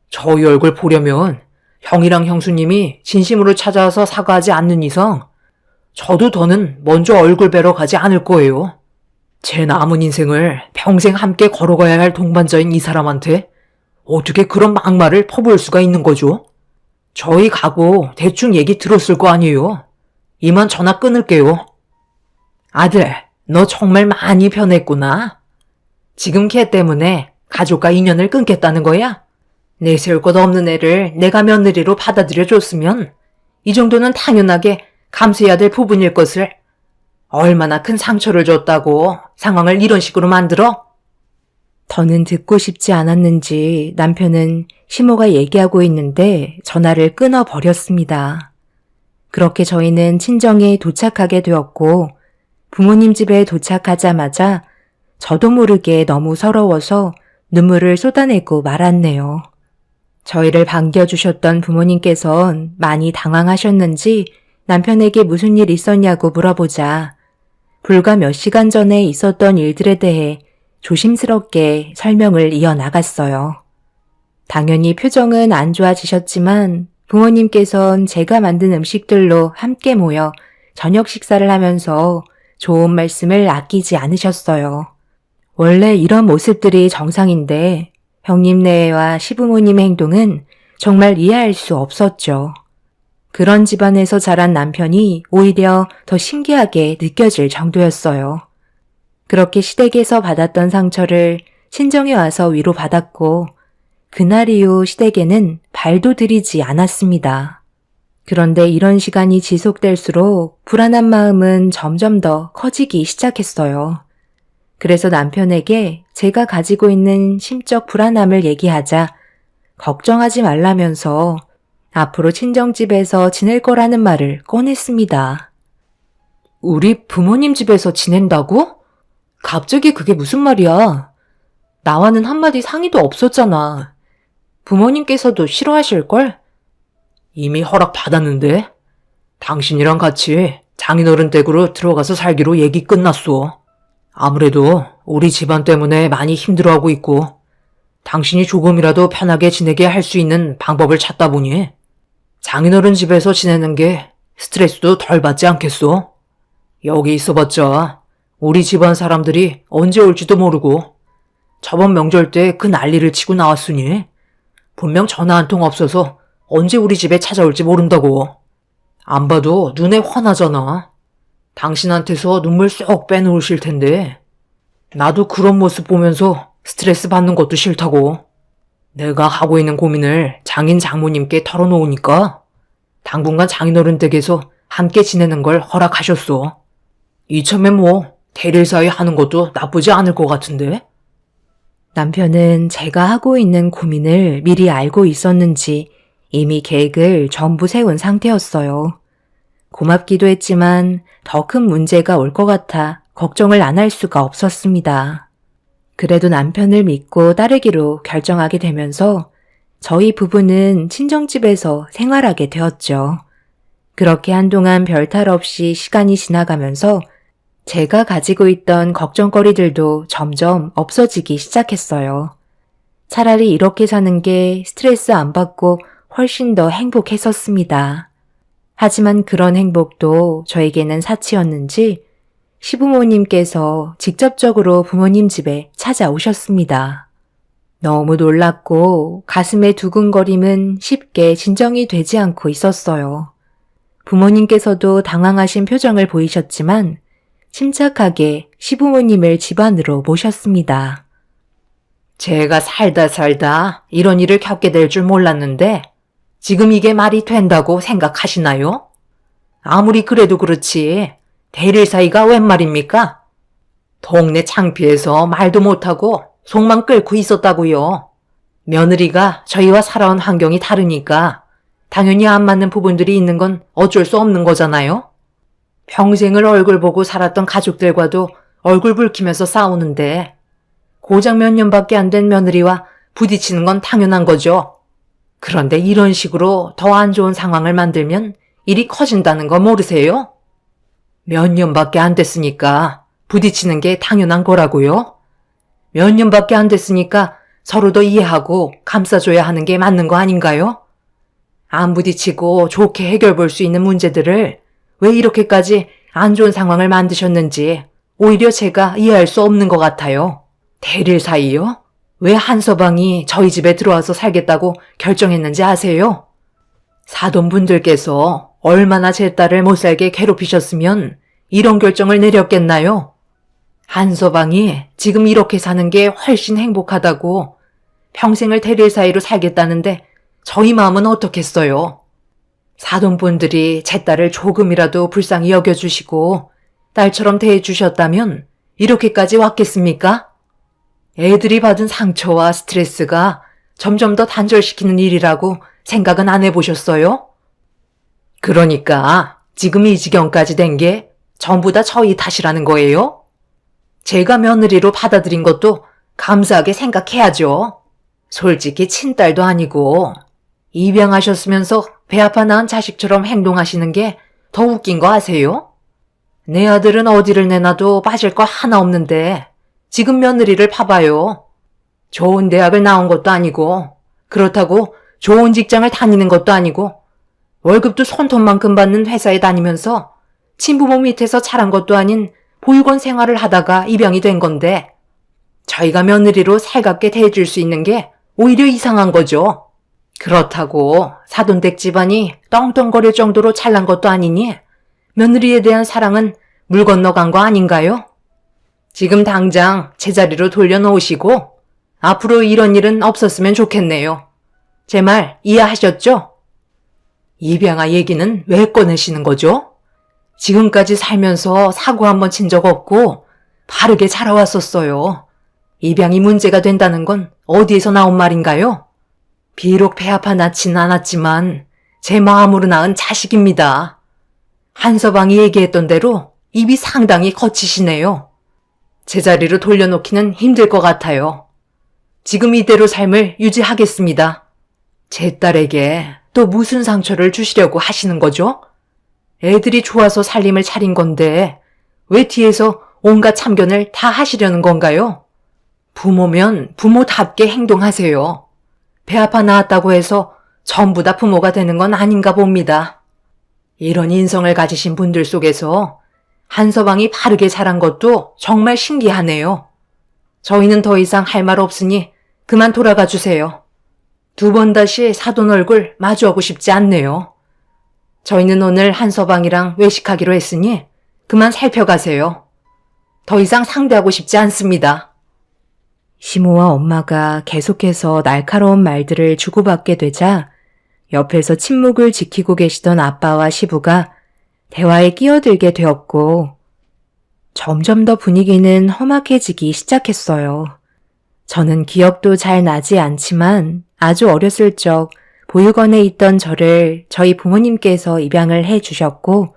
저희 얼굴 보려면 형이랑 형수님이 진심으로 찾아와서 사과하지 않는 이상 저도 더는 먼저 얼굴 뵈러 가지 않을 거예요. 제 남은 인생을 평생 함께 걸어가야 할 동반자인 이 사람한테 어떻게 그런 막말을 퍼부을 수가 있는 거죠? 저희 가고 대충 얘기 들었을 거 아니에요. 이만 전화 끊을게요. 아들, 너 정말 많이 변했구나. 지금 걔 때문에 가족과 인연을 끊겠다는 거야? 내세울 것 없는 애를 내가 며느리로 받아들여줬으면 이 정도는 당연하게 감수해야 될 부분일 것을 얼마나 큰 상처를 줬다고 상황을 이런 식으로 만들어? 더는 듣고 싶지 않았는지 남편은 시모가 얘기하고 있는데 전화를 끊어버렸습니다. 그렇게 저희는 친정에 도착하게 되었고 부모님 집에 도착하자마자 저도 모르게 너무 서러워서 눈물을 쏟아내고 말았네요. 저희를 반겨주셨던 부모님께선 많이 당황하셨는지 남편에게 무슨 일 있었냐고 물어보자 불과 몇 시간 전에 있었던 일들에 대해 조심스럽게 설명을 이어나갔어요. 당연히 표정은 안 좋아지셨지만 부모님께선 제가 만든 음식들로 함께 모여 저녁 식사를 하면서 좋은 말씀을 아끼지 않으셨어요. 원래 이런 모습들이 정상인데 형님네와 시부모님의 행동은 정말 이해할 수 없었죠. 그런 집안에서 자란 남편이 오히려 더 신기하게 느껴질 정도였어요. 그렇게 시댁에서 받았던 상처를 친정에 와서 위로받았고 그날 이후 시댁에는 발도 들이지 않았습니다. 그런데 이런 시간이 지속될수록 불안한 마음은 점점 더 커지기 시작했어요. 그래서 남편에게 제가 가지고 있는 심적 불안함을 얘기하자 걱정하지 말라면서 앞으로 친정집에서 지낼 거라는 말을 꺼냈습니다. 우리 부모님 집에서 지낸다고? 갑자기 그게 무슨 말이야? 나와는 한마디 상의도 없었잖아. 부모님께서도 싫어하실걸? 이미 허락 받았는데? 당신이랑 같이 장인어른 댁으로 들어가서 살기로 얘기 끝났어. 아무래도 우리 집안 때문에 많이 힘들어하고 있고 당신이 조금이라도 편하게 지내게 할 수 있는 방법을 찾다 보니 장인어른 집에서 지내는 게 스트레스도 덜 받지 않겠소? 여기 있어봤자 우리 집안 사람들이 언제 올지도 모르고 저번 명절 때 그 난리를 치고 나왔으니 분명 전화 한 통 없어서 언제 우리 집에 찾아올지 모른다고. 안 봐도 눈에 환하잖아. 당신한테서 눈물 쏙 빼놓으실 텐데 나도 그런 모습 보면서 스트레스 받는 것도 싫다고. 내가 하고 있는 고민을 장인 장모님께 털어놓으니까 당분간 장인어른 댁에서 함께 지내는 걸 허락하셨어. 이참에 뭐 대릴 사이 하는 것도 나쁘지 않을 것 같은데? 남편은 제가 하고 있는 고민을 미리 알고 있었는지 이미 계획을 전부 세운 상태였어요. 고맙기도 했지만 더 큰 문제가 올 것 같아 걱정을 안 할 수가 없었습니다. 그래도 남편을 믿고 따르기로 결정하게 되면서 저희 부부는 친정집에서 생활하게 되었죠. 그렇게 한동안 별탈 없이 시간이 지나가면서 제가 가지고 있던 걱정거리들도 점점 없어지기 시작했어요. 차라리 이렇게 사는 게 스트레스 안 받고 훨씬 더 행복했었습니다. 하지만 그런 행복도 저에게는 사치였는지 시부모님께서 직접적으로 부모님 집에 찾아오셨습니다. 너무 놀랐고 가슴의 두근거림은 쉽게 진정이 되지 않고 있었어요. 부모님께서도 당황하신 표정을 보이셨지만 침착하게 시부모님을 집 안으로 모셨습니다. 제가 살다 이런 일을 겪게 될 줄 몰랐는데 지금 이게 말이 된다고 생각하시나요? 아무리 그래도 그렇지 대릴 사이가 웬 말입니까? 동네 창피해서 말도 못하고 속만 끓고 있었다고요. 며느리가 저희와 살아온 환경이 다르니까 당연히 안 맞는 부분들이 있는 건 어쩔 수 없는 거잖아요. 평생을 얼굴 보고 살았던 가족들과도 얼굴 붉히면서 싸우는데 고작 몇 년밖에 안 된 며느리와 부딪히는 건 당연한 거죠. 그런데 이런 식으로 더 안 좋은 상황을 만들면 일이 커진다는 거 모르세요? 몇 년밖에 안 됐으니까 부딪히는 게 당연한 거라고요? 몇 년밖에 안 됐으니까 서로 더 이해하고 감싸줘야 하는 게 맞는 거 아닌가요? 안 부딪히고 좋게 해결 볼 수 있는 문제들을 왜 이렇게까지 안 좋은 상황을 만드셨는지 오히려 제가 이해할 수 없는 것 같아요. 대릴 사이요? 왜 한서방이 저희 집에 들어와서 살겠다고 결정했는지 아세요? 사돈분들께서 얼마나 제 딸을 못 살게 괴롭히셨으면 이런 결정을 내렸겠나요? 한서방이 지금 이렇게 사는 게 훨씬 행복하다고 평생을 대릴 사이로 살겠다는데 저희 마음은 어떻겠어요? 사돈분들이 제 딸을 조금이라도 불쌍히 여겨주시고 딸처럼 대해주셨다면 이렇게까지 왔겠습니까? 애들이 받은 상처와 스트레스가 점점 더 단절시키는 일이라고 생각은 안 해보셨어요? 그러니까 지금 이 지경까지 된 게 전부 다 저희 탓이라는 거예요? 제가 며느리로 받아들인 것도 감사하게 생각해야죠. 솔직히 친딸도 아니고 입양하셨으면서 배 아파 낳은 자식처럼 행동하시는 게 더 웃긴 거 아세요? 내 아들은 어디를 내놔도 빠질 거 하나 없는데 지금 며느리를 봐봐요. 좋은 대학을 나온 것도 아니고 그렇다고 좋은 직장을 다니는 것도 아니고 월급도 손톱만큼 받는 회사에 다니면서 친부모 밑에서 자란 것도 아닌 보육원 생활을 하다가 입양이 된 건데 저희가 며느리로 살갑게 대해줄 수 있는 게 오히려 이상한 거죠. 그렇다고 사돈댁 집안이 떵떵거릴 정도로 잘난 것도 아니니 며느리에 대한 사랑은 물 건너간 거 아닌가요? 지금 당장 제자리로 돌려놓으시고 앞으로 이런 일은 없었으면 좋겠네요. 제 말 이해하셨죠? 입양아 얘기는 왜 꺼내시는 거죠? 지금까지 살면서 사고 한번 친 적 없고 바르게 자라왔었어요. 입양이 문제가 된다는 건 어디에서 나온 말인가요? 비록 배 아파 낳진 않았지만 제 마음으로 낳은 자식입니다. 한서방이 얘기했던 대로 입이 상당히 거치시네요. 제자리로 돌려놓기는 힘들 것 같아요. 지금 이대로 삶을 유지하겠습니다. 제 딸에게 또 무슨 상처를 주시려고 하시는 거죠? 애들이 좋아서 살림을 차린 건데 왜 뒤에서 온갖 참견을 다 하시려는 건가요? 부모면 부모답게 행동하세요. 배 아파 낳았다고 해서 전부 다 부모가 되는 건 아닌가 봅니다. 이런 인성을 가지신 분들 속에서 한서방이 바르게 자란 것도 정말 신기하네요. 저희는 더 이상 할 말 없으니 그만 돌아가 주세요. 두 번 다시 사돈 얼굴 마주하고 싶지 않네요. 저희는 오늘 한서방이랑 외식하기로 했으니 그만 살펴가세요. 더 이상 상대하고 싶지 않습니다. 시모와 엄마가 계속해서 날카로운 말들을 주고받게 되자 옆에서 침묵을 지키고 계시던 아빠와 시부가 대화에 끼어들게 되었고 점점 더 분위기는 험악해지기 시작했어요. 저는 기억도 잘 나지 않지만 아주 어렸을 적 보육원에 있던 저를 저희 부모님께서 입양을 해 주셨고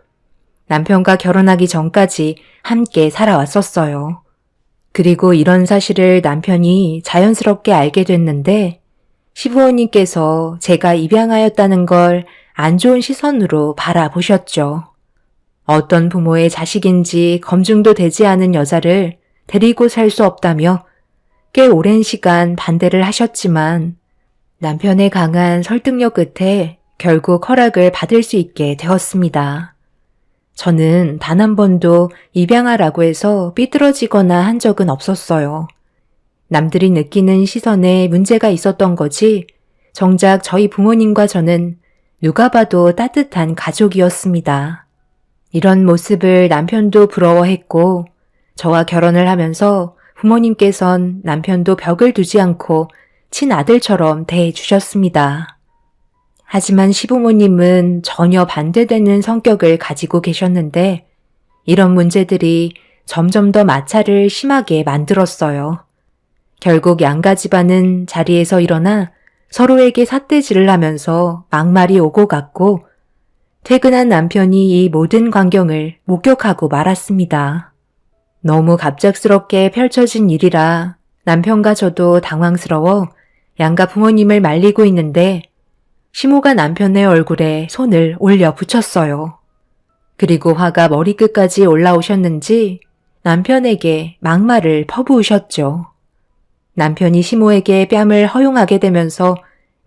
남편과 결혼하기 전까지 함께 살아왔었어요. 그리고 이런 사실을 남편이 자연스럽게 알게 됐는데 시부모님께서 제가 입양하였다는 걸 안 좋은 시선으로 바라보셨죠. 어떤 부모의 자식인지 검증도 되지 않은 여자를 데리고 살 수 없다며 꽤 오랜 시간 반대를 하셨지만 남편의 강한 설득력 끝에 결국 허락을 받을 수 있게 되었습니다. 저는 단 한 번도 입양하라고 해서 삐뚤어지거나 한 적은 없었어요. 남들이 느끼는 시선에 문제가 있었던 거지 정작 저희 부모님과 저는 누가 봐도 따뜻한 가족이었습니다. 이런 모습을 남편도 부러워했고 저와 결혼을 하면서 부모님께선 남편도 벽을 두지 않고 친아들처럼 대해주셨습니다. 하지만 시부모님은 전혀 반대되는 성격을 가지고 계셨는데 이런 문제들이 점점 더 마찰을 심하게 만들었어요. 결국 양가 집안은 자리에서 일어나 서로에게 삿대질을 하면서 막말이 오고 갔고 퇴근한 남편이 이 모든 광경을 목격하고 말았습니다. 너무 갑작스럽게 펼쳐진 일이라 남편과 저도 당황스러워 양가 부모님을 말리고 있는데 시모가 남편의 얼굴에 손을 올려 붙였어요. 그리고 화가 머리끝까지 올라오셨는지 남편에게 막말을 퍼부으셨죠. 남편이 시모에게 뺨을 허용하게 되면서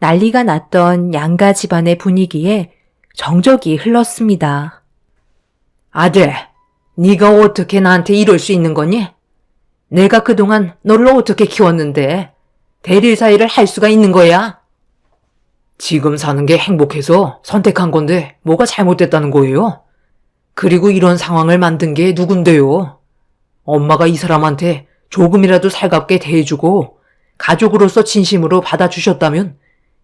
난리가 났던 양가 집안의 분위기에 정적이 흘렀습니다. 아들, 네가 어떻게 나한테 이럴 수 있는 거니? 내가 그동안 너를 어떻게 키웠는데 대릴 사이를 할 수가 있는 거야? 지금 사는 게 행복해서 선택한 건데 뭐가 잘못됐다는 거예요? 그리고 이런 상황을 만든 게 누군데요? 엄마가 이 사람한테 조금이라도 살갑게 대해주고 가족으로서 진심으로 받아주셨다면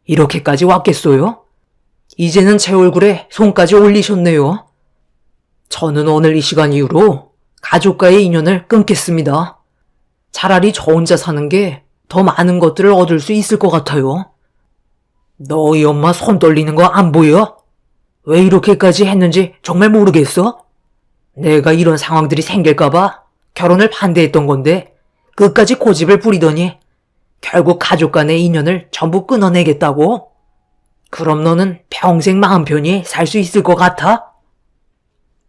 이렇게까지 왔겠어요? 이제는 제 얼굴에 손까지 올리셨네요. 저는 오늘 이 시간 이후로 가족과의 인연을 끊겠습니다. 차라리 저 혼자 사는 게 더 많은 것들을 얻을 수 있을 것 같아요. 너희 엄마 손 떨리는 거 안 보여? 왜 이렇게까지 했는지 정말 모르겠어? 내가 이런 상황들이 생길까봐 결혼을 반대했던 건데 끝까지 고집을 부리더니 결국 가족 간의 인연을 전부 끊어내겠다고? 그럼 너는 평생 마음 편히 살 수 있을 것 같아?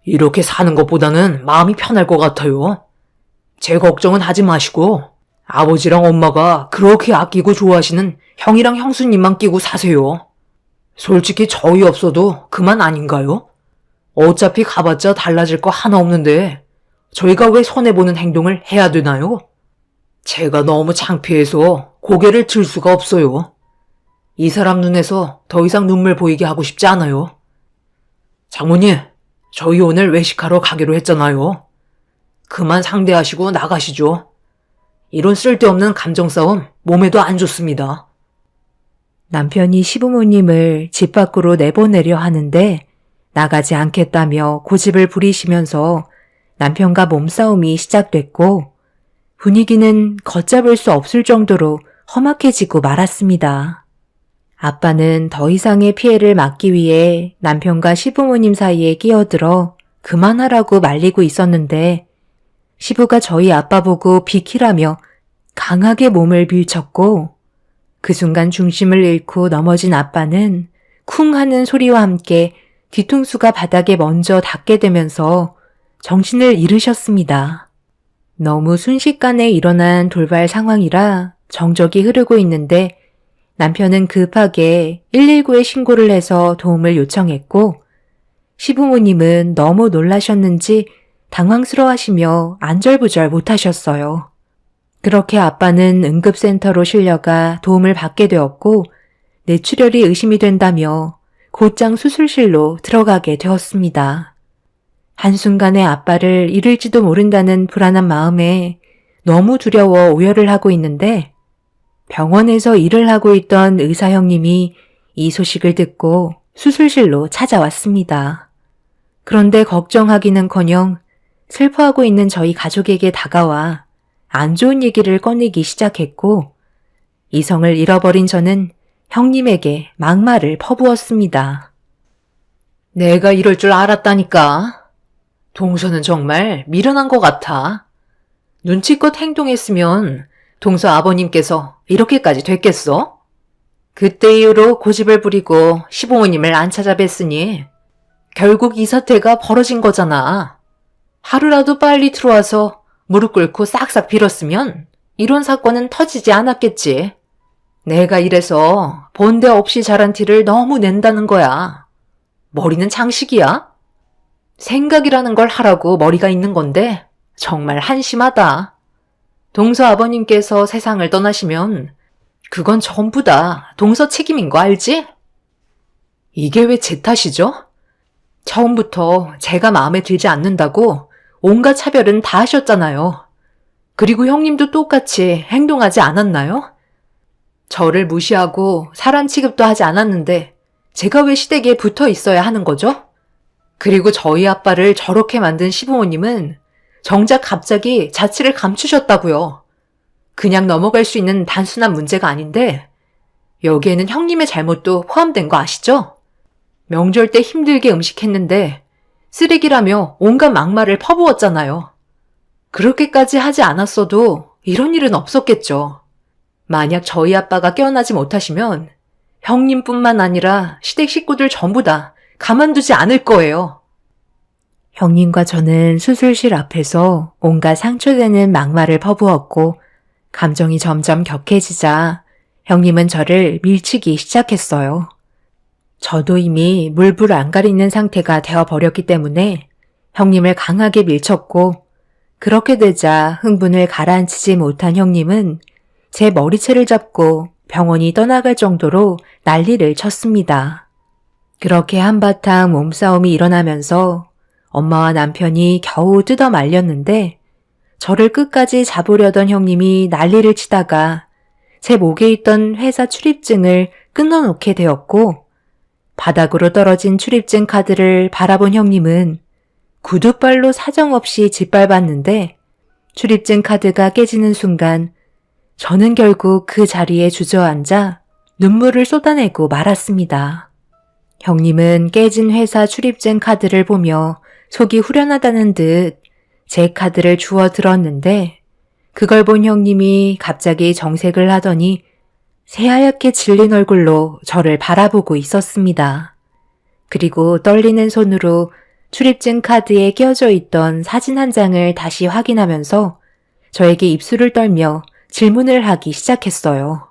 이렇게 사는 것보다는 마음이 편할 것 같아요. 제 걱정은 하지 마시고 아버지랑 엄마가 그렇게 아끼고 좋아하시는 형이랑 형수님만 끼고 사세요. 솔직히 저희 없어도 그만 아닌가요? 어차피 가봤자 달라질 거 하나 없는데 저희가 왜 손해보는 행동을 해야 되나요? 제가 너무 창피해서 고개를 들 수가 없어요. 이 사람 눈에서 더 이상 눈물 보이게 하고 싶지 않아요. 장모님, 저희 오늘 외식하러 가기로 했잖아요. 그만 상대하시고 나가시죠. 이런 쓸데없는 감정 싸움 몸에도 안 좋습니다. 남편이 시부모님을 집 밖으로 내보내려 하는데 나가지 않겠다며 고집을 부리시면서 남편과 몸싸움이 시작됐고 분위기는 걷잡을 수 없을 정도로 험악해지고 말았습니다. 아빠는 더 이상의 피해를 막기 위해 남편과 시부모님 사이에 끼어들어 그만하라고 말리고 있었는데 시부가 저희 아빠 보고 비키라며 강하게 몸을 밀쳤고 그 순간 중심을 잃고 넘어진 아빠는 쿵 하는 소리와 함께 뒤통수가 바닥에 먼저 닿게 되면서 정신을 잃으셨습니다. 너무 순식간에 일어난 돌발 상황이라 정적이 흐르고 있는데 남편은 급하게 119에 신고를 해서 도움을 요청했고 시부모님은 너무 놀라셨는지 당황스러워하시며 안절부절 못하셨어요. 그렇게 아빠는 응급센터로 실려가 도움을 받게 되었고 뇌출혈이 의심이 된다며 곧장 수술실로 들어가게 되었습니다. 한순간에 아빠를 잃을지도 모른다는 불안한 마음에 너무 두려워 오열을 하고 있는데 병원에서 일을 하고 있던 의사 형님이 이 소식을 듣고 수술실로 찾아왔습니다. 그런데 걱정하기는커녕 슬퍼하고 있는 저희 가족에게 다가와 안 좋은 얘기를 꺼내기 시작했고 이성을 잃어버린 저는 형님에게 막말을 퍼부었습니다. 내가 이럴 줄 알았다니까. 동서는 정말 미련한 것 같아. 눈치껏 행동했으면 동서 아버님께서 이렇게까지 됐겠어? 그때 이후로 고집을 부리고 시부모님을 안 찾아뵀으니 결국 이 사태가 벌어진 거잖아. 하루라도 빨리 들어와서 무릎 꿇고 싹싹 빌었으면 이런 사건은 터지지 않았겠지. 내가 이래서 본데 없이 자란 티를 너무 낸다는 거야. 머리는 장식이야? 생각이라는 걸 하라고 머리가 있는 건데 정말 한심하다. 동서 아버님께서 세상을 떠나시면 그건 전부 다 동서 책임인 거 알지? 이게 왜 제 탓이죠? 처음부터 제가 마음에 들지 않는다고 온갖 차별은 다 하셨잖아요. 그리고 형님도 똑같이 행동하지 않았나요? 저를 무시하고 사람 취급도 하지 않았는데 제가 왜 시댁에 붙어 있어야 하는 거죠? 그리고 저희 아빠를 저렇게 만든 시부모님은 정작 갑자기 자취를 감추셨다고요. 그냥 넘어갈 수 있는 단순한 문제가 아닌데 여기에는 형님의 잘못도 포함된 거 아시죠? 명절 때 힘들게 음식했는데 쓰레기라며 온갖 막말을 퍼부었잖아요. 그렇게까지 하지 않았어도 이런 일은 없었겠죠. 만약 저희 아빠가 깨어나지 못하시면 형님뿐만 아니라 시댁 식구들 전부 다 가만두지 않을 거예요. 형님과 저는 수술실 앞에서 온갖 상처되는 막말을 퍼부었고 감정이 점점 격해지자 형님은 저를 밀치기 시작했어요. 저도 이미 물불 안 가리는 상태가 되어버렸기 때문에 형님을 강하게 밀쳤고 그렇게 되자 흥분을 가라앉히지 못한 형님은 제 머리채를 잡고 병원이 떠나갈 정도로 난리를 쳤습니다. 그렇게 한바탕 몸싸움이 일어나면서 엄마와 남편이 겨우 뜯어 말렸는데 저를 끝까지 잡으려던 형님이 난리를 치다가 제 목에 있던 회사 출입증을 끊어놓게 되었고, 바닥으로 떨어진 출입증 카드를 바라본 형님은 구두발로 사정없이 짓밟았는데, 출입증 카드가 깨지는 순간 저는 결국 그 자리에 주저앉아 눈물을 쏟아내고 말았습니다. 형님은 깨진 회사 출입증 카드를 보며 속이 후련하다는 듯 제 카드를 주워 들었는데, 그걸 본 형님이 갑자기 정색을 하더니 새하얗게 질린 얼굴로 저를 바라보고 있었습니다. 그리고 떨리는 손으로 출입증 카드에 끼어져 있던 사진 한 장을 다시 확인하면서 저에게 입술을 떨며 질문을 하기 시작했어요.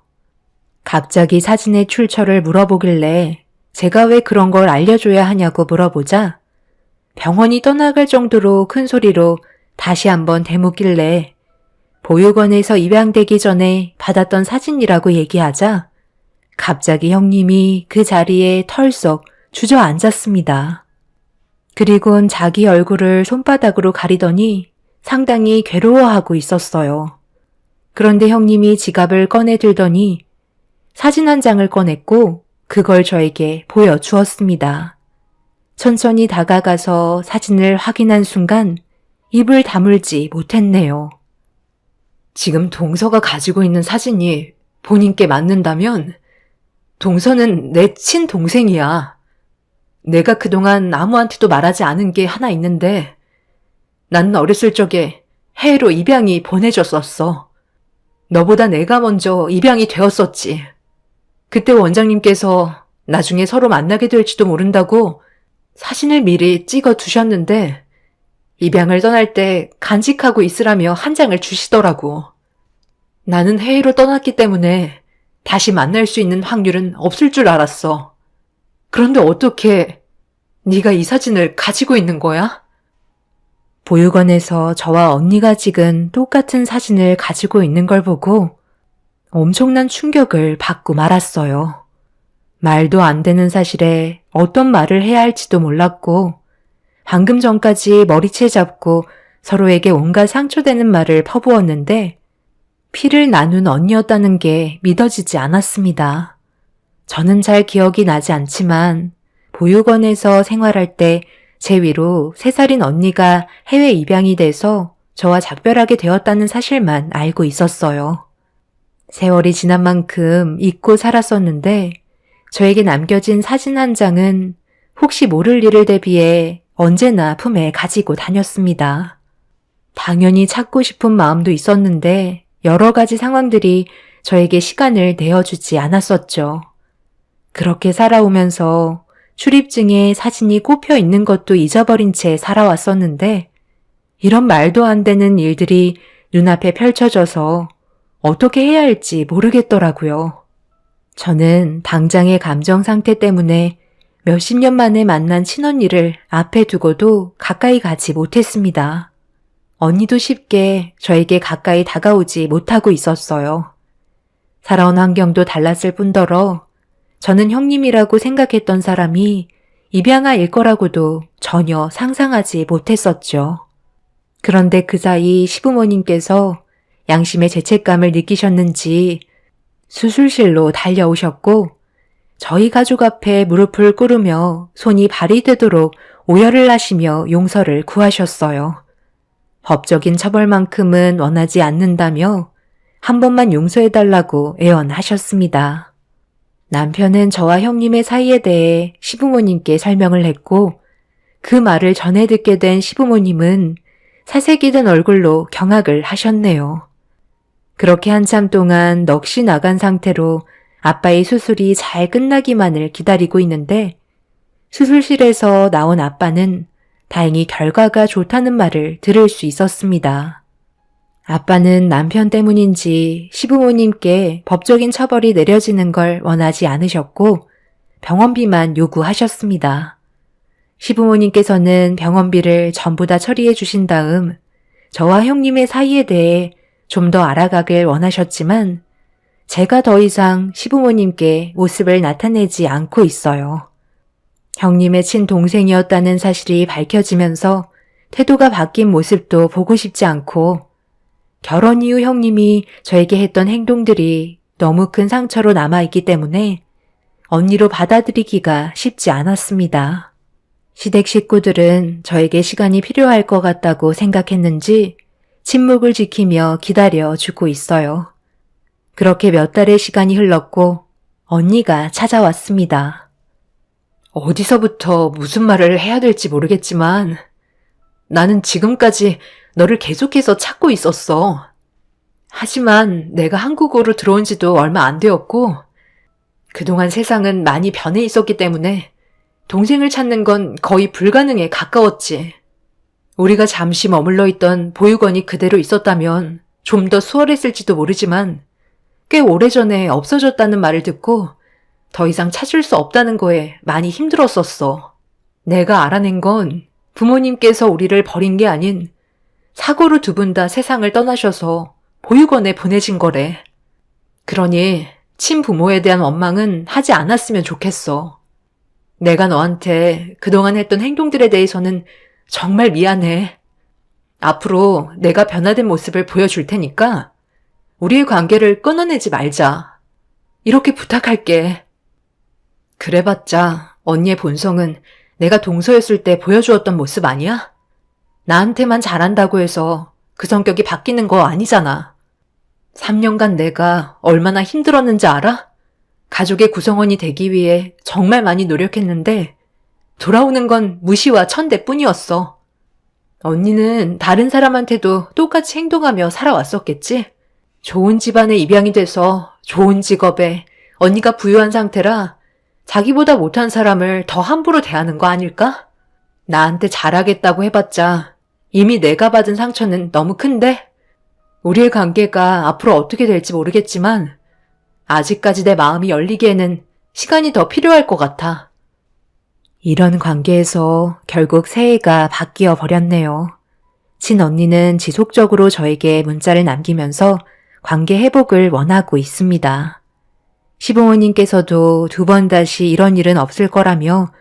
갑자기 사진의 출처를 물어보길래 제가 왜 그런 걸 알려줘야 하냐고 물어보자 병원이 떠나갈 정도로 큰 소리로 다시 한번 대묻길래 보육원에서 입양되기 전에 받았던 사진이라고 얘기하자 갑자기 형님이 그 자리에 털썩 주저앉았습니다. 그리곤 자기 얼굴을 손바닥으로 가리더니 상당히 괴로워하고 있었어요. 그런데 형님이 지갑을 꺼내 들더니 사진 한 장을 꺼냈고 그걸 저에게 보여주었습니다. 천천히 다가가서 사진을 확인한 순간 입을 다물지 못했네요. 지금 동서가 가지고 있는 사진이 본인께 맞는다면 동서는 내 친동생이야. 내가 그동안 아무한테도 말하지 않은 게 하나 있는데 나는 어렸을 적에 해외로 입양이 보내졌었어. 너보다 내가 먼저 입양이 되었었지. 그때 원장님께서 나중에 서로 만나게 될지도 모른다고 사진을 미리 찍어 두셨는데 입양을 떠날 때 간직하고 있으라며 한 장을 주시더라고. 나는 해외로 떠났기 때문에 다시 만날 수 있는 확률은 없을 줄 알았어. 그런데 어떻게 네가 이 사진을 가지고 있는 거야? 보육원에서 저와 언니가 찍은 똑같은 사진을 가지고 있는 걸 보고 엄청난 충격을 받고 말았어요. 말도 안 되는 사실에 어떤 말을 해야 할지도 몰랐고 방금 전까지 머리채 잡고 서로에게 온갖 상처되는 말을 퍼부었는데 피를 나눈 언니였다는 게 믿어지지 않았습니다. 저는 잘 기억이 나지 않지만 보육원에서 생활할 때 제 위로 3살인 언니가 해외 입양이 돼서 저와 작별하게 되었다는 사실만 알고 있었어요. 세월이 지난 만큼 잊고 살았었는데 저에게 남겨진 사진 한 장은 혹시 모를 일을 대비해 언제나 품에 가지고 다녔습니다. 당연히 찾고 싶은 마음도 있었는데 여러 가지 상황들이 저에게 시간을 내어주지 않았었죠. 그렇게 살아오면서 출입증에 사진이 꼽혀 있는 것도 잊어버린 채 살아왔었는데 이런 말도 안 되는 일들이 눈앞에 펼쳐져서 어떻게 해야 할지 모르겠더라고요. 저는 당장의 감정 상태 때문에 몇십 년 만에 만난 친언니를 앞에 두고도 가까이 가지 못했습니다. 언니도 쉽게 저에게 가까이 다가오지 못하고 있었어요. 살아온 환경도 달랐을 뿐더러 저는 형님이라고 생각했던 사람이 입양아일 거라고도 전혀 상상하지 못했었죠. 그런데 그 사이 시부모님께서 양심의 죄책감을 느끼셨는지 수술실로 달려오셨고 저희 가족 앞에 무릎을 꿇으며 손이 발이 되도록 오열을 하시며 용서를 구하셨어요. 법적인 처벌만큼은 원하지 않는다며 한 번만 용서해달라고 애원하셨습니다. 남편은 저와 형님의 사이에 대해 시부모님께 설명을 했고 그 말을 전해 듣게 된 시부모님은 사색이 든 얼굴로 경악을 하셨네요. 그렇게 한참 동안 넋이 나간 상태로 아빠의 수술이 잘 끝나기만을 기다리고 있는데 수술실에서 나온 아빠는 다행히 결과가 좋다는 말을 들을 수 있었습니다. 아빠는 남편 때문인지 시부모님께 법적인 처벌이 내려지는 걸 원하지 않으셨고 병원비만 요구하셨습니다. 시부모님께서는 병원비를 전부 다 처리해 주신 다음 저와 형님의 사이에 대해 좀 더 알아가길 원하셨지만 제가 더 이상 시부모님께 모습을 나타내지 않고 있어요. 형님의 친동생이었다는 사실이 밝혀지면서 태도가 바뀐 모습도 보고 싶지 않고 결혼 이후 형님이 저에게 했던 행동들이 너무 큰 상처로 남아있기 때문에 언니로 받아들이기가 쉽지 않았습니다. 시댁 식구들은 저에게 시간이 필요할 것 같다고 생각했는지 침묵을 지키며 기다려 주고 있어요. 그렇게 몇 달의 시간이 흘렀고 언니가 찾아왔습니다. 어디서부터 무슨 말을 해야 될지 모르겠지만 나는 지금까지 너를 계속해서 찾고 있었어. 하지만 내가 한국으로 들어온 지도 얼마 안 되었고 그동안 세상은 많이 변해 있었기 때문에 동생을 찾는 건 거의 불가능에 가까웠지. 우리가 잠시 머물러 있던 보육원이 그대로 있었다면 좀 더 수월했을지도 모르지만 꽤 오래전에 없어졌다는 말을 듣고 더 이상 찾을 수 없다는 거에 많이 힘들었었어. 내가 알아낸 건 부모님께서 우리를 버린 게 아닌 사고로 두 분 다 세상을 떠나셔서 보육원에 보내진 거래. 그러니 친부모에 대한 원망은 하지 않았으면 좋겠어. 내가 너한테 그동안 했던 행동들에 대해서는 정말 미안해. 앞으로 내가 변화된 모습을 보여줄 테니까 우리의 관계를 끊어내지 말자. 이렇게 부탁할게. 그래봤자 언니의 본성은 내가 동서였을 때 보여주었던 모습 아니야? 나한테만 잘한다고 해서 그 성격이 바뀌는 거 아니잖아. 3년간 내가 얼마나 힘들었는지 알아? 가족의 구성원이 되기 위해 정말 많이 노력했는데 돌아오는 건 무시와 천대뿐이었어. 언니는 다른 사람한테도 똑같이 행동하며 살아왔었겠지? 좋은 집안에 입양이 돼서 좋은 직업에 언니가 부유한 상태라 자기보다 못한 사람을 더 함부로 대하는 거 아닐까? 나한테 잘하겠다고 해봤자 이미 내가 받은 상처는 너무 큰데? 우리의 관계가 앞으로 어떻게 될지 모르겠지만 아직까지 내 마음이 열리기에는 시간이 더 필요할 것 같아. 이런 관계에서 결국 새해가 바뀌어 버렸네요. 친언니는 지속적으로 저에게 문자를 남기면서 관계 회복을 원하고 있습니다. 시부모님께서도 두 번 다시 이런 일은 없을 거라며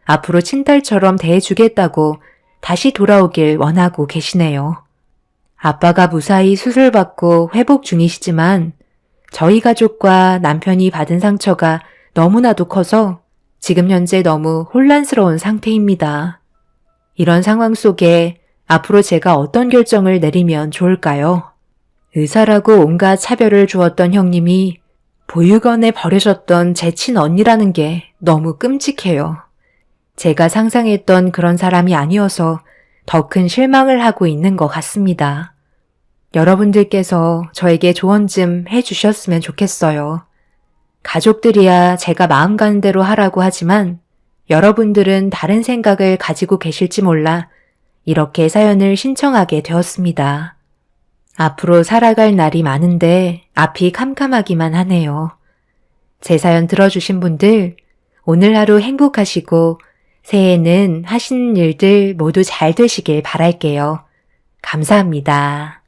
앞으로 친딸처럼 대해주겠다고 다시 돌아오길 원하고 계시네요. 아빠가 무사히 수술받고 회복 중이시지만 저희 가족과 남편이 받은 상처가 너무나도 커서 지금 현재 너무 혼란스러운 상태입니다. 이런 상황 속에 앞으로 제가 어떤 결정을 내리면 좋을까요? 의사라고 온갖 차별을 주었던 형님이 보육원에 버려졌던 제 친언니라는 게 너무 끔찍해요. 제가 상상했던 그런 사람이 아니어서 더 큰 실망을 하고 있는 것 같습니다. 여러분들께서 저에게 조언 좀 해주셨으면 좋겠어요. 가족들이야 제가 마음 가는 대로 하라고 하지만 여러분들은 다른 생각을 가지고 계실지 몰라 이렇게 사연을 신청하게 되었습니다. 앞으로 살아갈 날이 많은데 앞이 캄캄하기만 하네요. 제 사연 들어주신 분들 오늘 하루 행복하시고 새해에는 하시는 일들 모두 잘 되시길 바랄게요. 감사합니다.